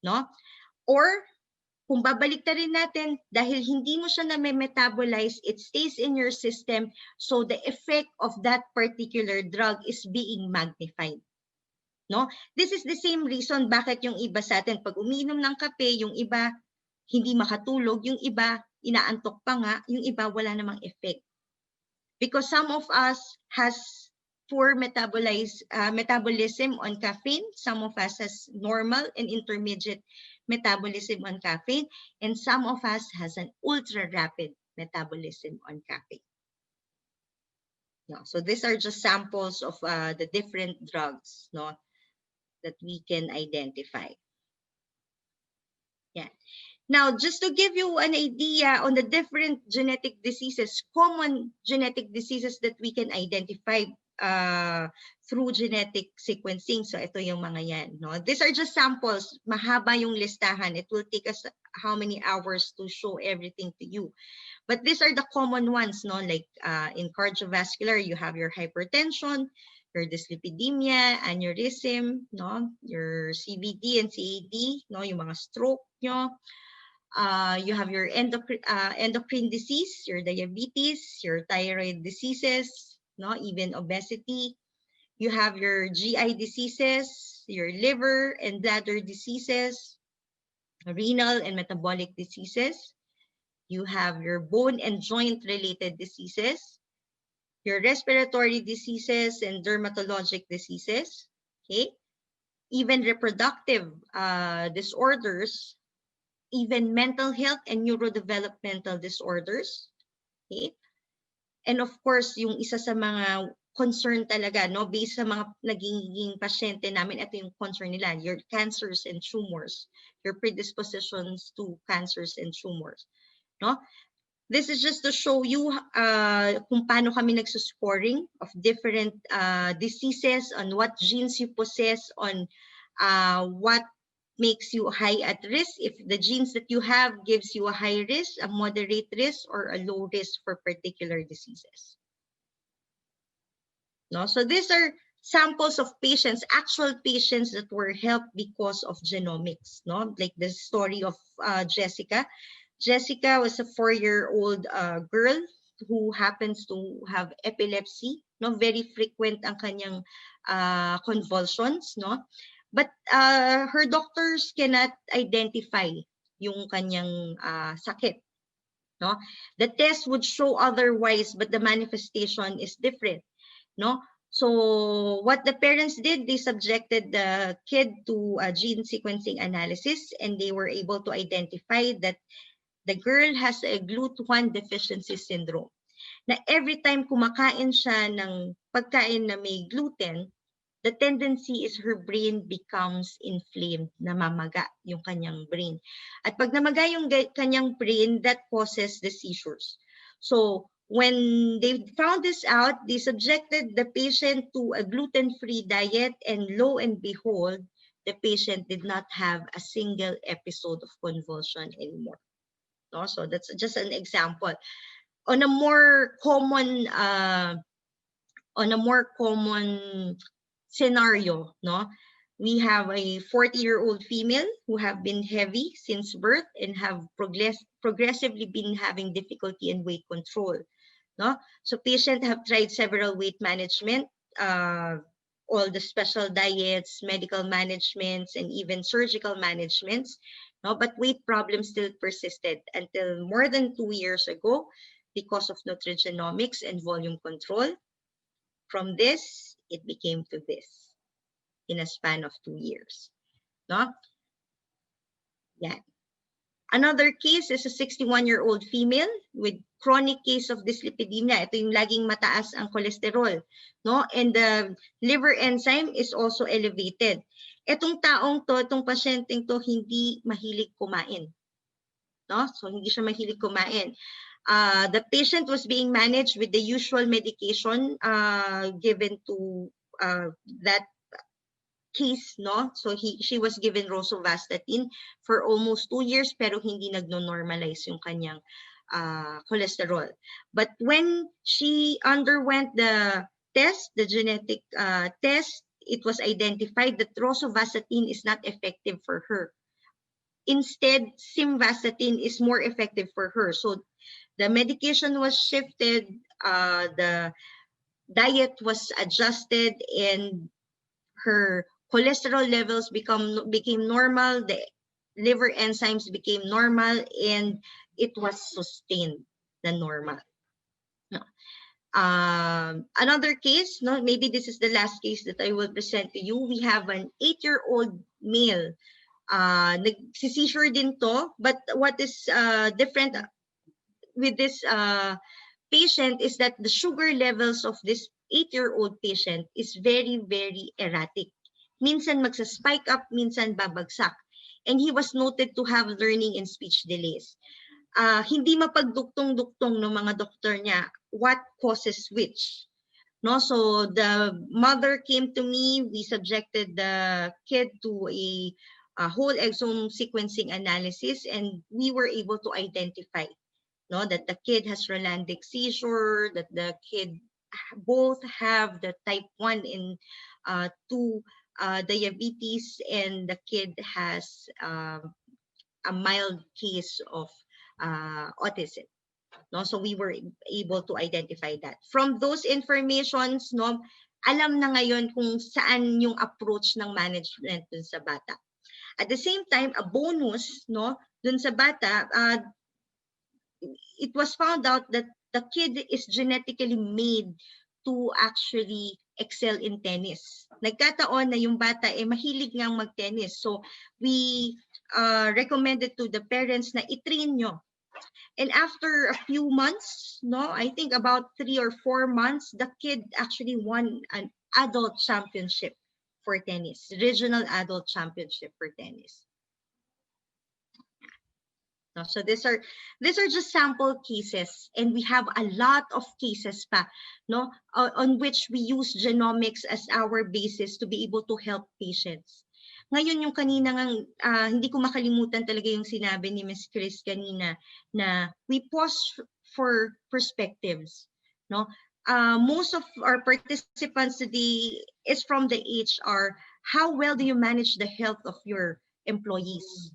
No? Or, kung babalik rin natin, dahil hindi mo siya na-metabolize, it stays in your system, so the effect of that particular drug is being magnified. No? This is the same reason bakit yung iba sa atin, pag umiinom ng kape, yung iba hindi makatulog, yung iba inaantok pa nga, yung iba wala namang effect. Because some of us has poor metabolism on caffeine, some of us has normal and intermediate metabolism on caffeine, and some of us has an ultra rapid metabolism on caffeine. No, so these are just samples of the different drugs, no, that we can identify. Yeah. Now, just to give you an idea on the different genetic diseases, common genetic diseases that we can identify through genetic sequencing. So ito yung mga yan. No? These are just samples. Mahaba yung listahan. It will take us how many hours to show everything to you. But these are the common ones. No? Like in cardiovascular, you have your hypertension, your dyslipidemia, aneurysm, no? Your CVD and CAD, no? Yung mga stroke nyo. You have your endocrine disease, your diabetes, your thyroid diseases, no, even obesity. You have your GI diseases, your liver and bladder diseases, renal and metabolic diseases. You have your bone and joint related diseases, your respiratory diseases and dermatologic diseases, okay? Even reproductive disorders, even mental health and neurodevelopmental disorders. Okay? And of course, yung isa sa mga concern talaga, no, based sa mga naging pasyente namin, ito yung concern nila, your cancers and tumors, your predispositions to cancers and tumors. No? This is just to show you kung paano kami nagsuscoring of different diseases, on what genes you possess, on what makes you high at risk, if the genes that you have gives you a high risk, a moderate risk, or a low risk for particular diseases. No? So these are samples of patients, actual patients that were helped because of genomics. No? Like the story of Jessica. Jessica was a 4-year-old girl who happens to have epilepsy. No? Very frequent ang kanyang convulsions. No? But her doctors cannot identify yung kanyang sakit. No? The test would show otherwise, but the manifestation is different. No? So what the parents did, they subjected the kid to a gene sequencing analysis, and they were able to identify that the girl has a GLUT1 deficiency syndrome. Na every time kumakain siya ng pagkain na may gluten, the tendency is her brain becomes inflamed, namamaga yung kanyang brain. At pag namaga yung kanyang brain, that causes the seizures. So when they found this out, they subjected the patient to a gluten-free diet, and lo and behold, the patient did not have a single episode of convulsion anymore. No? So that's just an example. On a more common scenario, no, we have a 40-year-old female who have been heavy since birth and have progressively been having difficulty in weight control. No, so patient have tried several weight management, all the special diets, medical managements, and even surgical managements. No, but weight problems still persisted until more than 2 years ago because of nutrigenomics and volume control. From this, it became to this in a span of 2 years. No? Yeah. Another case is a 61-year-old female with chronic case of dyslipidemia. Ito yung laging mataas ang cholesterol. No? And the liver enzyme is also elevated. Itong taong to, itong pasyenteng to, hindi mahilig kumain. No? So, hindi siya mahilig kumain. The patient was being managed with the usual medication given to that case, no? So she was given rosuvastatin for almost 2 years, pero hindi nagno-normalize yung kanyang cholesterol. But when she underwent the test, the genetic test, it was identified that rosuvastatin is not effective for her. Instead, simvastatin is more effective for her. So the medication was shifted, the diet was adjusted, and her cholesterol levels became normal, the liver enzymes became normal, and it was sustained the normal. No. Another case, no, maybe this is the last case that I will present to you. We have an 8-year-old male. Nag-seizure din to, but what is different with this patient is that the sugar levels of this 8-year-old patient is very, very erratic. Minsan magsa-spike up, minsan babagsak. And he was noted to have learning and speech delays. Hindi mapagduktong-duktong ng mga doktor niya what causes which. No, so the mother came to me. We subjected the kid to a whole exome sequencing analysis, and we were able to identify, no, that the kid has Rolandic seizure, that the kid both have the type 1 and 2 diabetes, and the kid has a mild case of autism. No, so we were able to identify that. From those informations, no, alam na ngayon kung saan yung approach ng management dun sa bata. At the same time, a bonus, no, dun sa bata, it was found out that the kid is genetically made to actually excel in tennis. Nagkataon na yung bata mahilig ngang mag-tennis. So we recommended to the parents na i-train nyo. And after a few months, no, I think about 3 or 4 months, the kid actually won an adult championship for tennis, regional adult championship for tennis. No, so these are just sample cases, and we have a lot of cases pa, no, on which we use genomics as our basis to be able to help patients. Ngayon yung kanina ngang hindi ko makalimutan talaga yung sinabi ni Ms. Chris kanina na we pause for perspectives, no. Most of our participants today is from the HR. How well do you manage the health of your employees,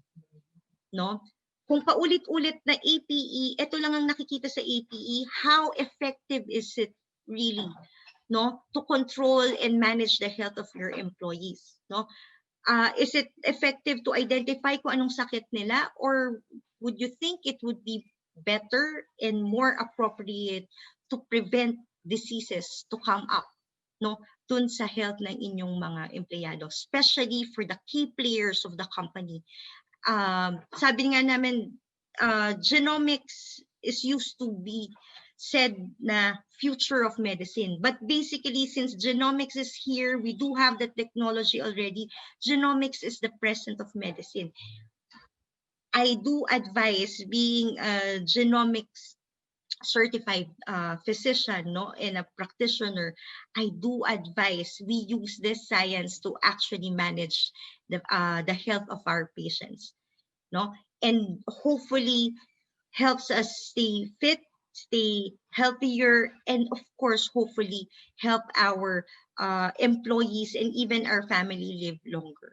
no? Kung paulit-ulit na APE, ito lang ang nakikita sa APE, how effective is it really, no, to control and manage the health of your employees, no? Is it effective to identify kung anong sakit nila, or would you think it would be better and more appropriate to prevent diseases to come up, no, dun sa health ng inyong mga empleyado, especially for the key players of the company. Sabi nga namin, genomics is used to be said na future of medicine. But basically, since genomics is here, we do have the technology already. Genomics is the present of medicine. I do advise, being a genomics certified physician, no, and a practitioner, I do advise we use this science to actually manage the health of our patients, no, and hopefully helps us stay fit, stay healthier, and of course, hopefully help our employees and even our family live longer.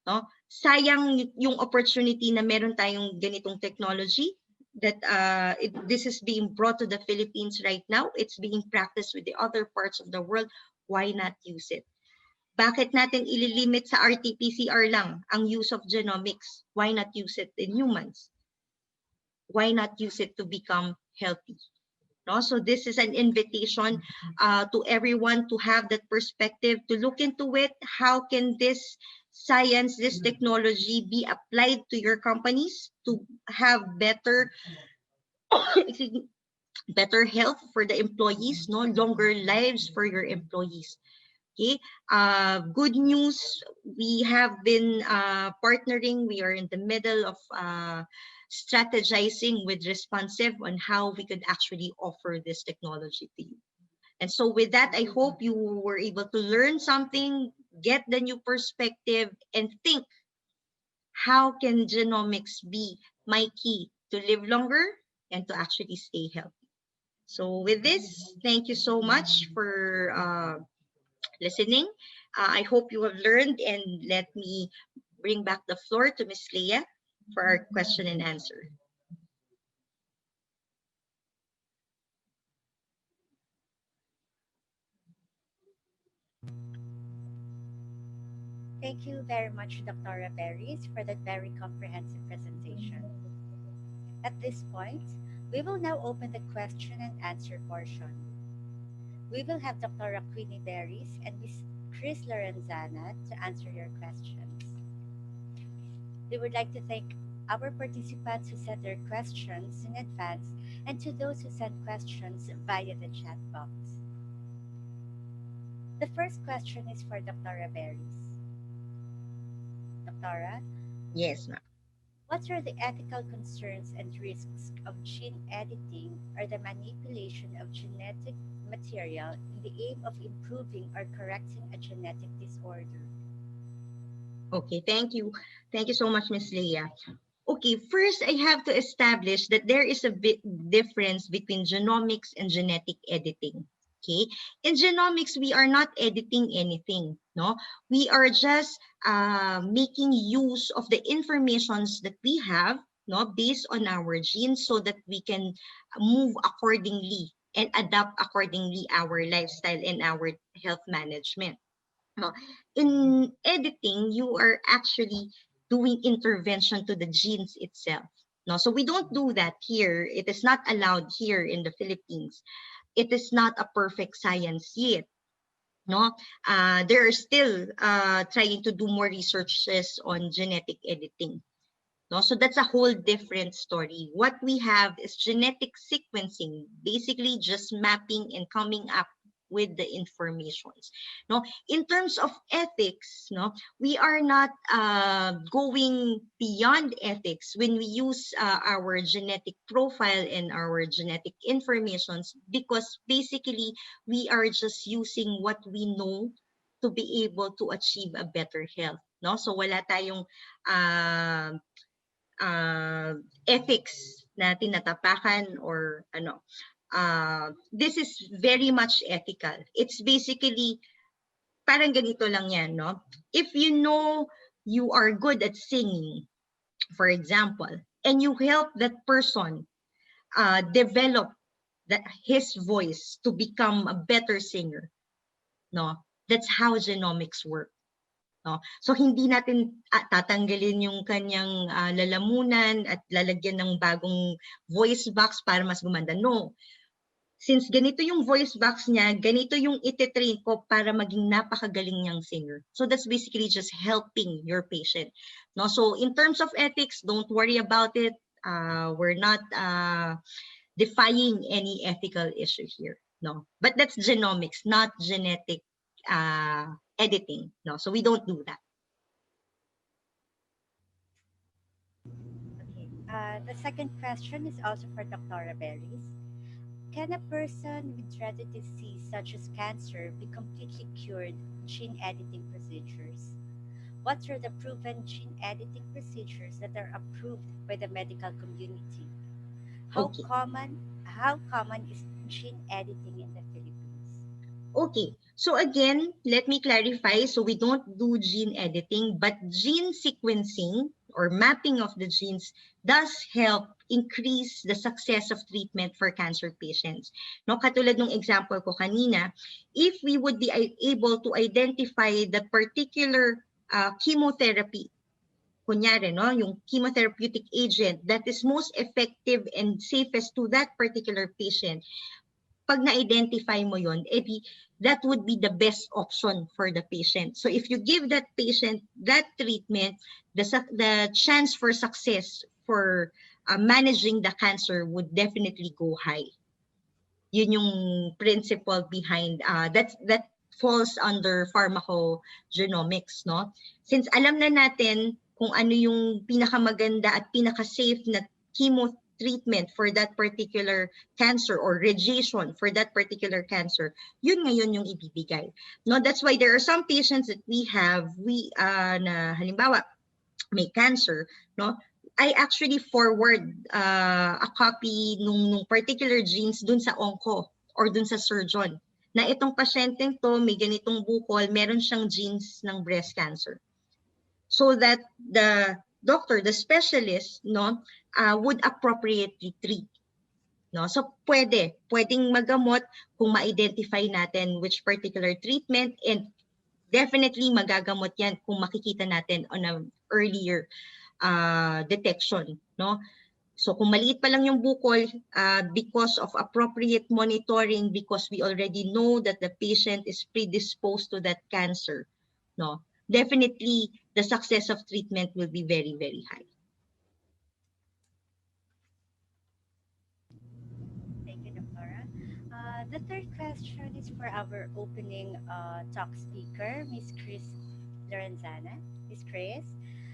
No? Sayang yung opportunity na meron tayong ganitong technology that this is being brought to the Philippines right now. It's being practiced with the other parts of the world. Why not use it? Bakit natin ililimit sa RT-PCR lang ang use of genomics? Why not use it in humans? Why not use it to become healthy? No? So this is an invitation to everyone to have that perspective, to look into it. How can this science, this technology be applied to your companies to have better better health for the employees, no, longer lives for your employees. Okay, good news, we have been partnering. We are in the middle of strategizing with Responsive on how we could actually offer this technology to you. And so with that, I hope you were able to learn something, get the new perspective, and think, how can genomics be my key to live longer and to actually stay healthy? So with this, thank you so much for listening. I hope you have learned, and let me bring back the floor to Ms. Leah. for our question and answer. Thank you very much, Dr. Berries, for that very comprehensive presentation. At this point, we will now open the question and answer portion. We will have Dr. Queenie Berries and Ms. Chris Lorenzana to answer your questions. We would like to thank our participants who sent their questions in advance and to those who sent questions via the chat box. The first question is for Dr. Berries. Dr. Yes, ma'am. What are the ethical concerns and risks of gene editing or the manipulation of genetic material in the aim of improving or correcting a genetic disorder? Okay, thank you. Thank you so much, Miss Leah. Okay, first I have to establish that there is a bit difference between genomics and genetic editing. Okay, in genomics, we are not editing anything, no? We are just making use of the informations that we have, no, based on our genes so that we can move accordingly and adapt accordingly our lifestyle and our health management. No, in editing, you are actually doing intervention to the genes itself. No, so we don't do that here. It is not allowed here in the Philippines. It is not a perfect science yet. No, there are still trying to do more researches on genetic editing. No, so that's a whole different story. What we have is genetic sequencing, basically just mapping and coming up with the informations. No, in terms of ethics, no, we are not going beyond ethics when we use our genetic profile and our genetic informations, because basically we are just using what we know to be able to achieve a better health. No, so wala tayong uh, uh, ethics na tinatapakan or ano. This is very much ethical. It's basically, parang ganito lang yan, no? If you know you are good at singing, for example, and you help that person develop his voice to become a better singer, no? That's how genomics work. No? So hindi natin tatanggalin yung kanyang lalamunan at lalagyan ng bagong voice box para mas gumanda. No. Since ganito yung voice box niya, ganito yung ititrain ko para maging napakagaling niyang singer. So that's basically just helping your patient. No? So in terms of ethics, don't worry about it. We're not defying any ethical issue here. No. But that's genomics, not genetic editing. No. So we don't do that. Okay. The second question is also for Dr. Berries. Can a person with dreaded disease such as cancer be completely cured gene editing procedures? What are the proven gene editing procedures that are approved by the medical community? How Okay. common is gene editing in the Philippines? Okay. So again, let me clarify. So we don't do gene editing, but gene sequencing or mapping of the genes does help increase the success of treatment for cancer patients. No, katulad ng example ko kanina, if we would be able to identify the particular chemotherapy, kunyari, no, yung chemotherapeutic agent that is most effective and safest to that particular patient, pag na-identify mo yon, that would be the best option for the patient. So if you give that patient that treatment, the chance for success for managing the cancer would definitely go high. Yun yung principle behind that falls under pharmacogenomics, no? Since alam na natin kung ano yung pinakamaganda at pinaka-safe na chemo treatment for that particular cancer or radiation for that particular cancer, yun ngayon yung ibibigay. No, that's why there are some patients that we na halimbawa may cancer, no? I actually forward a copy nung particular genes dun sa onco or dun sa surgeon na itong pasyenteng to may ganitong bukol, meron siyang genes ng breast cancer. So that doctor, the specialist, no, would appropriately treat. No? So pwedeng magamot kung ma-identify natin which particular treatment, and definitely magagamot yan kung makikita natin on a earlier detection. No? So kung maliit pa lang yung bukol, because of appropriate monitoring, because we already know that the patient is predisposed to that cancer, no, definitely the success of treatment will be very, very high. Thank you, Doctora. The third question is for our opening talk speaker, Miss Chris Lorenzana. Miss Chris,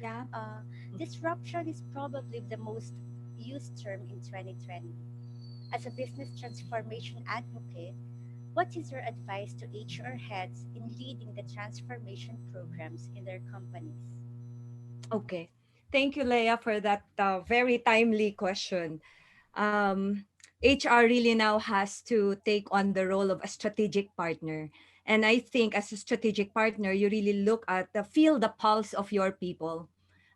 Yeah. uh, disruption is probably the most used term in 2020. As a business transformation advocate, what is your advice to HR heads in leading the transformation programs in their companies? Okay. Thank you, Leah, for that very timely question. HR really now has to take on the role of a strategic partner. And I think as a strategic partner, you really look at feel the pulse of your people.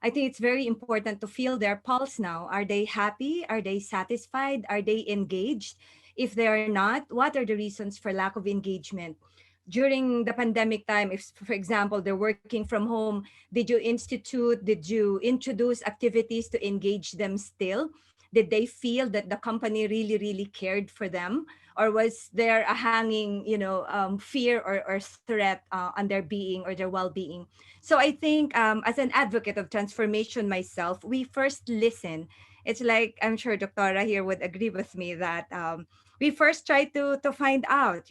I think it's very important to feel their pulse now. Are they happy? Are they satisfied? Are they engaged? If they are not, what are the reasons for lack of engagement? During the pandemic time, if, for example, they're working from home, did you introduce activities to engage them still? Did they feel that the company really really cared for them, or was there a hanging fear or threat on their being or their well-being? So I think, as an advocate of transformation myself, we first listen. It's like, I'm sure Doctora here would agree with me that, we first try to find out,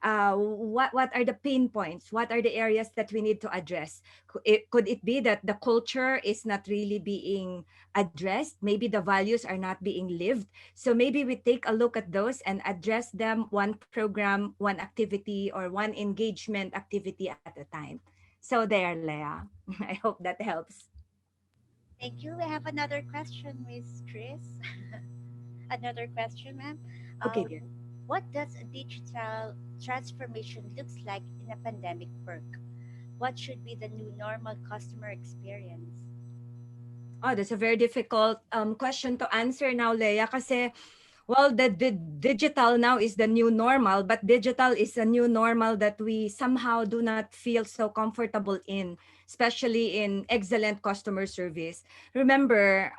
what are the pain points, what are the areas that we need to address. Could it be that the culture is not really being addressed? Maybe the values are not being lived. So maybe we take a look at those and address them one program, one activity, or one engagement activity at a time. So there, Leah. I hope that helps. Thank you. We have another question, Miss Chris. Another question, ma'am. Okay, Uh, dear. what does a digital transformation looks like in a pandemic work? What should be the new normal customer experience? Oh, that's a very difficult question to answer now, Leah, kasi, well, the digital now is the new normal, but digital is a new normal that we somehow do not feel so comfortable in, especially in excellent customer service. Remember,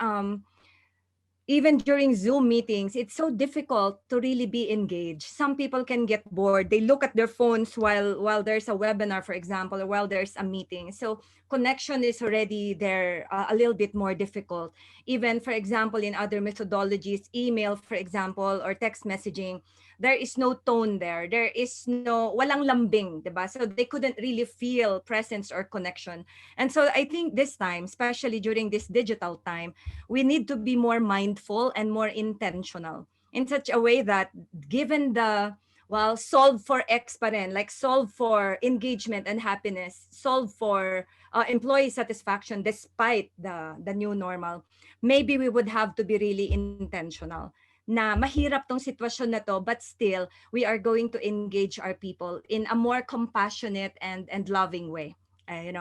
even during Zoom meetings, it's so difficult to really be engaged. Some people can get bored. They look at their phones while there's a webinar, for example, or while there's a meeting. So connection is already there, a little bit more difficult. Even, for example, in other methodologies, email, for example, or text messaging, there is no tone there. There is no, walang lambing, diba? So they couldn't really feel presence or connection. And so I think this time, especially during this digital time, we need to be more mindful and more intentional in such a way that, given the, well, solve for X pa rin, like solve for engagement and happiness, solve for employee satisfaction despite the new normal, maybe we would have to be really intentional na mahirap tong sitwasyon na to, but still we are going to engage our people in a more compassionate and loving way,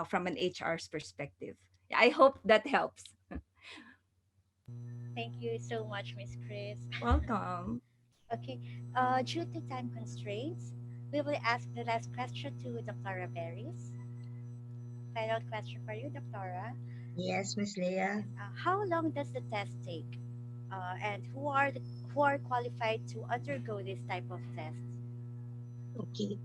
from an HR's perspective. I hope that helps. Thank you so much, Miss Chris. Welcome. Okay, due to time constraints, we will ask the last question to Dr. Berries. Final question for you, Dr. Yes, Miss Leah. How long does the test take? And who are qualified to undergo this type of tests? Okay,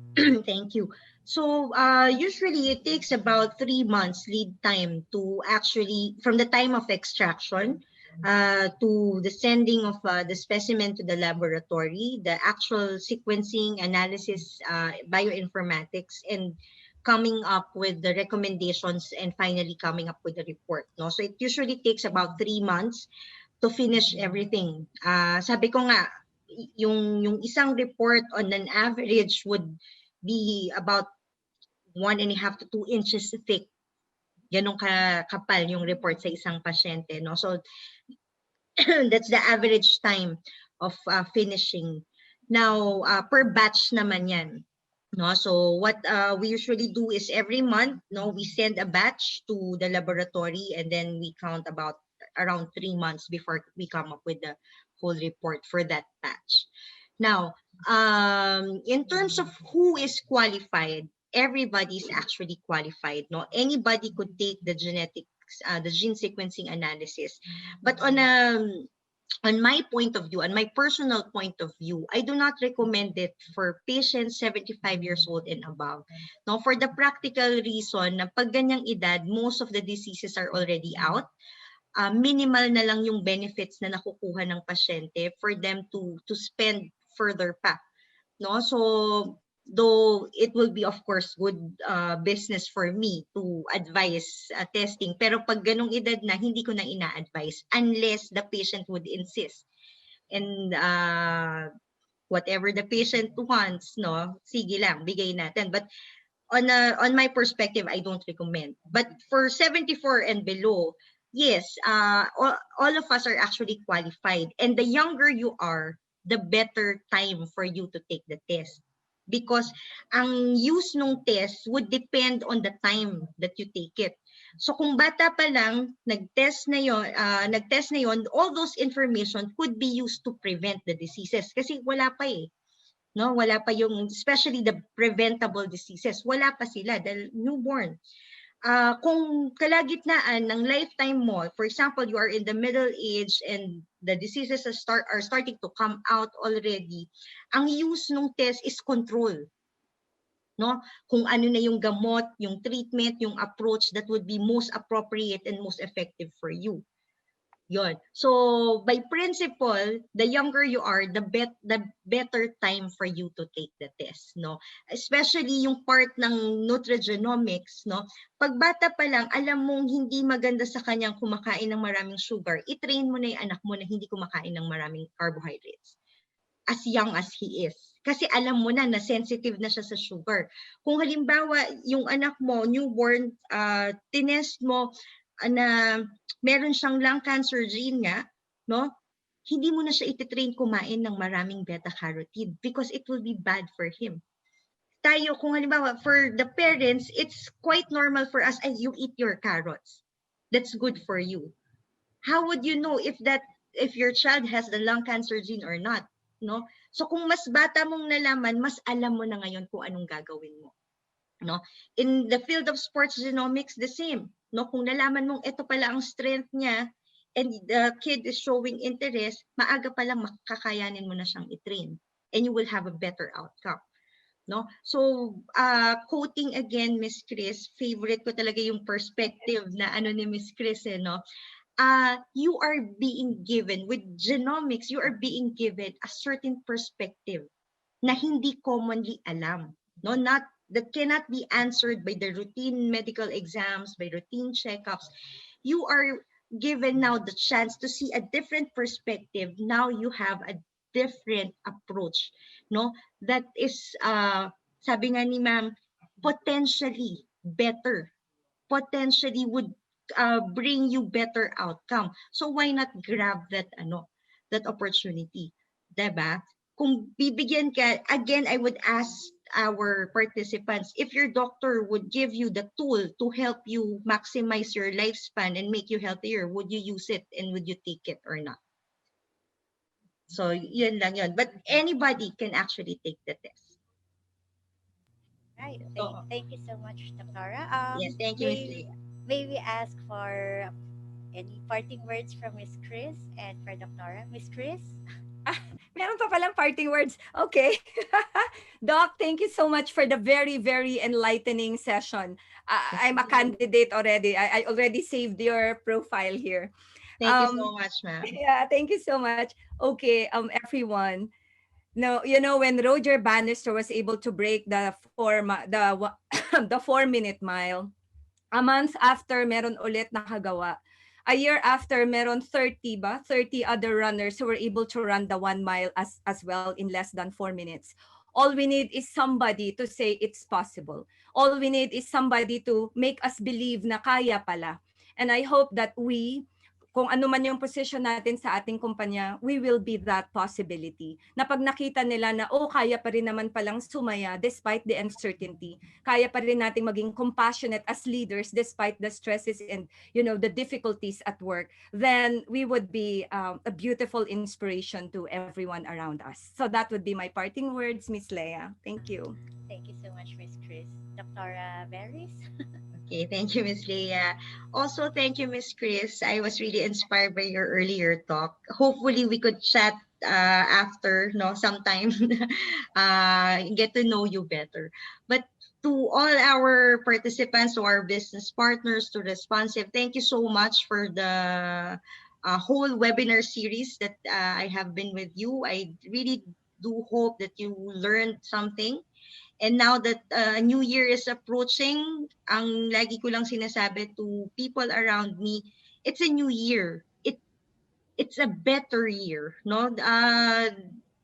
thank you. So usually it takes about 3 months lead time to actually, from the time of extraction to the sending of the specimen to the laboratory, the actual sequencing, analysis, bioinformatics, and coming up with the recommendations, and finally coming up with the report. No? So it usually takes about 3 months to finish everything. Sabi ko nga, yung isang report on an average would be about 1.5 to 2 inches thick. Ganun kapal yung report sa isang pasyente, no? So that's the average time of finishing. Now, per batch naman yan. No, so what we usually do is every month, no, we send a batch to the laboratory, and then we count about around 3 months before we come up with the whole report for that batch. Now, in terms of who is qualified, everybody is actually qualified. No, anybody could take the genetics, the gene sequencing analysis, but on my point of view, on my personal point of view, I do not recommend it for patients 75 years old and above. Now, for the practical reason na pag ganyang edad, most of the diseases are already out. Minimal na lang yung benefits na nakukuha ng pasyente for them to spend further pa. No, so though it will be of course good business for me to advise testing, pero pag ganong edad na hindi ko na ina-advise unless the patient would insist. And whatever the patient wants, no, sige lang, bigay natin. But on my perspective, I don't recommend. But for 74 and below, yes, all of us are actually qualified. And the younger you are, the better time for you to take the test. Because ang use ng test would depend on the time that you take it. So kung bata pa lang, nag-test na yon, all those information could be used to prevent the diseases. Kasi wala pa eh. No, wala pa yung, especially the preventable diseases, wala pa sila dahil newborn. Kung kalagitnaan ng lifetime mo, for example, you are in the middle age and the diseases are starting to come out already, ang use ng test is control. No? Kung ano na yung gamot, yung treatment, yung approach that would be most appropriate and most effective for you. Yon. So by principle, the younger you are, the better time for you to take the test, no? Especially yung part ng nutrigenomics, no? Pag bata pa lang, alam mong hindi maganda sa kanyang kumakain ng maraming sugar, i-train mo na yung anak mo na hindi kumakain ng maraming carbohydrates as young as he is. Kasi alam mo na sensitive na siya sa sugar. Kung halimbawa, yung anak mo, newborn, tinest mo na meron siyang lung cancer gene nga, no? Hindi mo na siya ititrain kumain ng maraming beta-carotene because it will be bad for him. Tayo, kung halimbawa, for the parents, it's quite normal for us, you eat your carrots. That's good for you. How would you know if your child has the lung cancer gene or not? No? So kung mas bata mong nalaman, mas alam mo na ngayon kung anong gagawin mo. No? In the field of sports genomics, the same. No? Kung nalaman mong ito pala ang strength niya and the kid is showing interest, maaga pa lang makakayanin mo na siyang i-train and you will have a better outcome. No? So, quoting again, Miss Chris, favorite ko talaga yung perspective na ni Miss Chris, no? You are being given, with genomics, you are being given a certain perspective na hindi commonly alam. No? That cannot be answered by the routine medical exams, by routine checkups. You are given now the chance to see a different perspective. Now you have a different approach. No? That is, sabi nga ni ma'am, potentially better. Potentially would bring you better outcome. So why not grab that opportunity, 'di ba? Kung bibigyan ka, again, I would ask our participants, if your doctor would give you the tool to help you maximize your lifespan and make you healthier, would you use it and would you take it or not? So yun lang yun. But anybody can actually take the test. Right. So, Thank you so much, Dr. yes, thank you, Miss Lee. May we ask for any parting words from Miss Chris and for Dr. Miss Chris? Meron pa palang parting words. Okay. Doc, thank you so much for the very, very enlightening session. I'm a candidate already. I already saved your profile here. Thank you so much, ma'am. Yeah, thank you so much. Okay, everyone. No, when Roger Bannister was able to break the the 4-minute mile, a month after meron ulit nakagawa. A year after, meron 30 other runners who were able to run the 1 mile as well in less than 4 minutes. All we need is somebody to say it's possible. All we need is somebody to make us believe na kaya pala. And I hope that we, kung ano man yung position natin sa ating kumpanya, we will be that possibility. Na pag nakita nila na, oh, kaya pa rin naman palang sumaya despite the uncertainty. Kaya pa rin nating maging compassionate as leaders despite the stresses and, the difficulties at work. Then we would be a beautiful inspiration to everyone around us. So that would be my parting words, Miss Leia. Thank you. Thank you so much, Miss Chris. Dr. Veris? Okay, thank you, Miss Leia. Also, thank you, Miss Chris. I was really inspired by your earlier talk. Hopefully, we could chat after, no, sometime, get to know you better. But to all our participants, to our business partners, to Responsive, thank you so much for the whole webinar series that I have been with you. I really do hope that you learned something. And now that New Year is approaching, ang lagi ko lang sinasabi to people around me, it's a new year. It's a better year, no?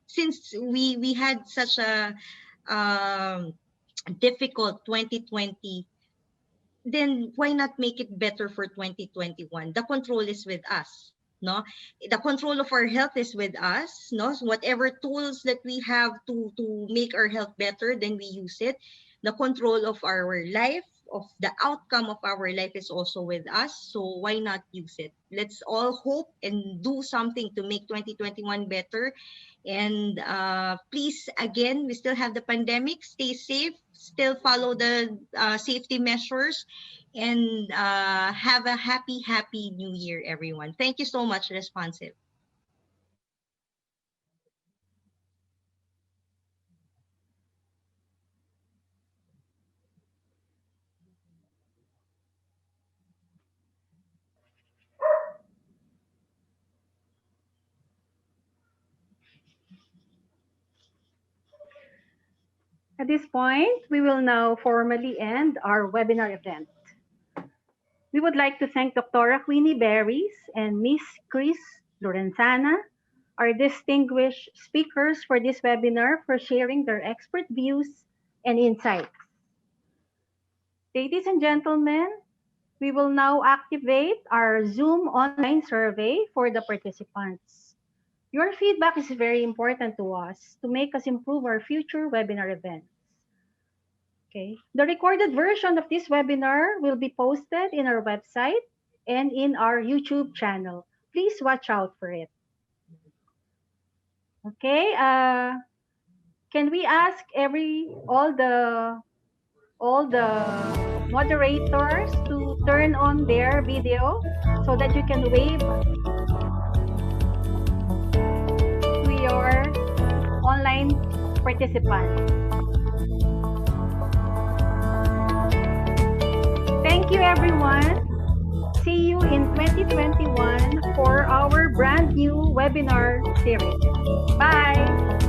Since we had such a um, difficult 2020, then why not make it better for 2021? The control is with us, no? The control of our health is with us, no? So whatever tools that we have to make our health better, then we use it. The control of our life, of the outcome of our life is also with us. So why not use it? Let's all hope and do something to make 2021 better. And please, again, we still have the pandemic. Stay safe. Still follow the safety measures. And have a happy New Year, everyone. Thank you so much, Responsive. At this point, we will now formally end our webinar event. We would like to thank Dr. Queenie Berries and Miss Chris Lorenzana, our distinguished speakers for this webinar, for sharing their expert views and insights. Ladies and gentlemen, we will now activate our Zoom online survey for the participants. Your feedback is very important to us to make us improve our future webinar events. Okay. The recorded version of this webinar will be posted in our website and in our YouTube channel. Please watch out for it. Okay. Can we ask all the moderators to turn on their video so that you can wave to your online participants? Thank you, everyone. See you in 2021 for our brand new webinar series. Bye.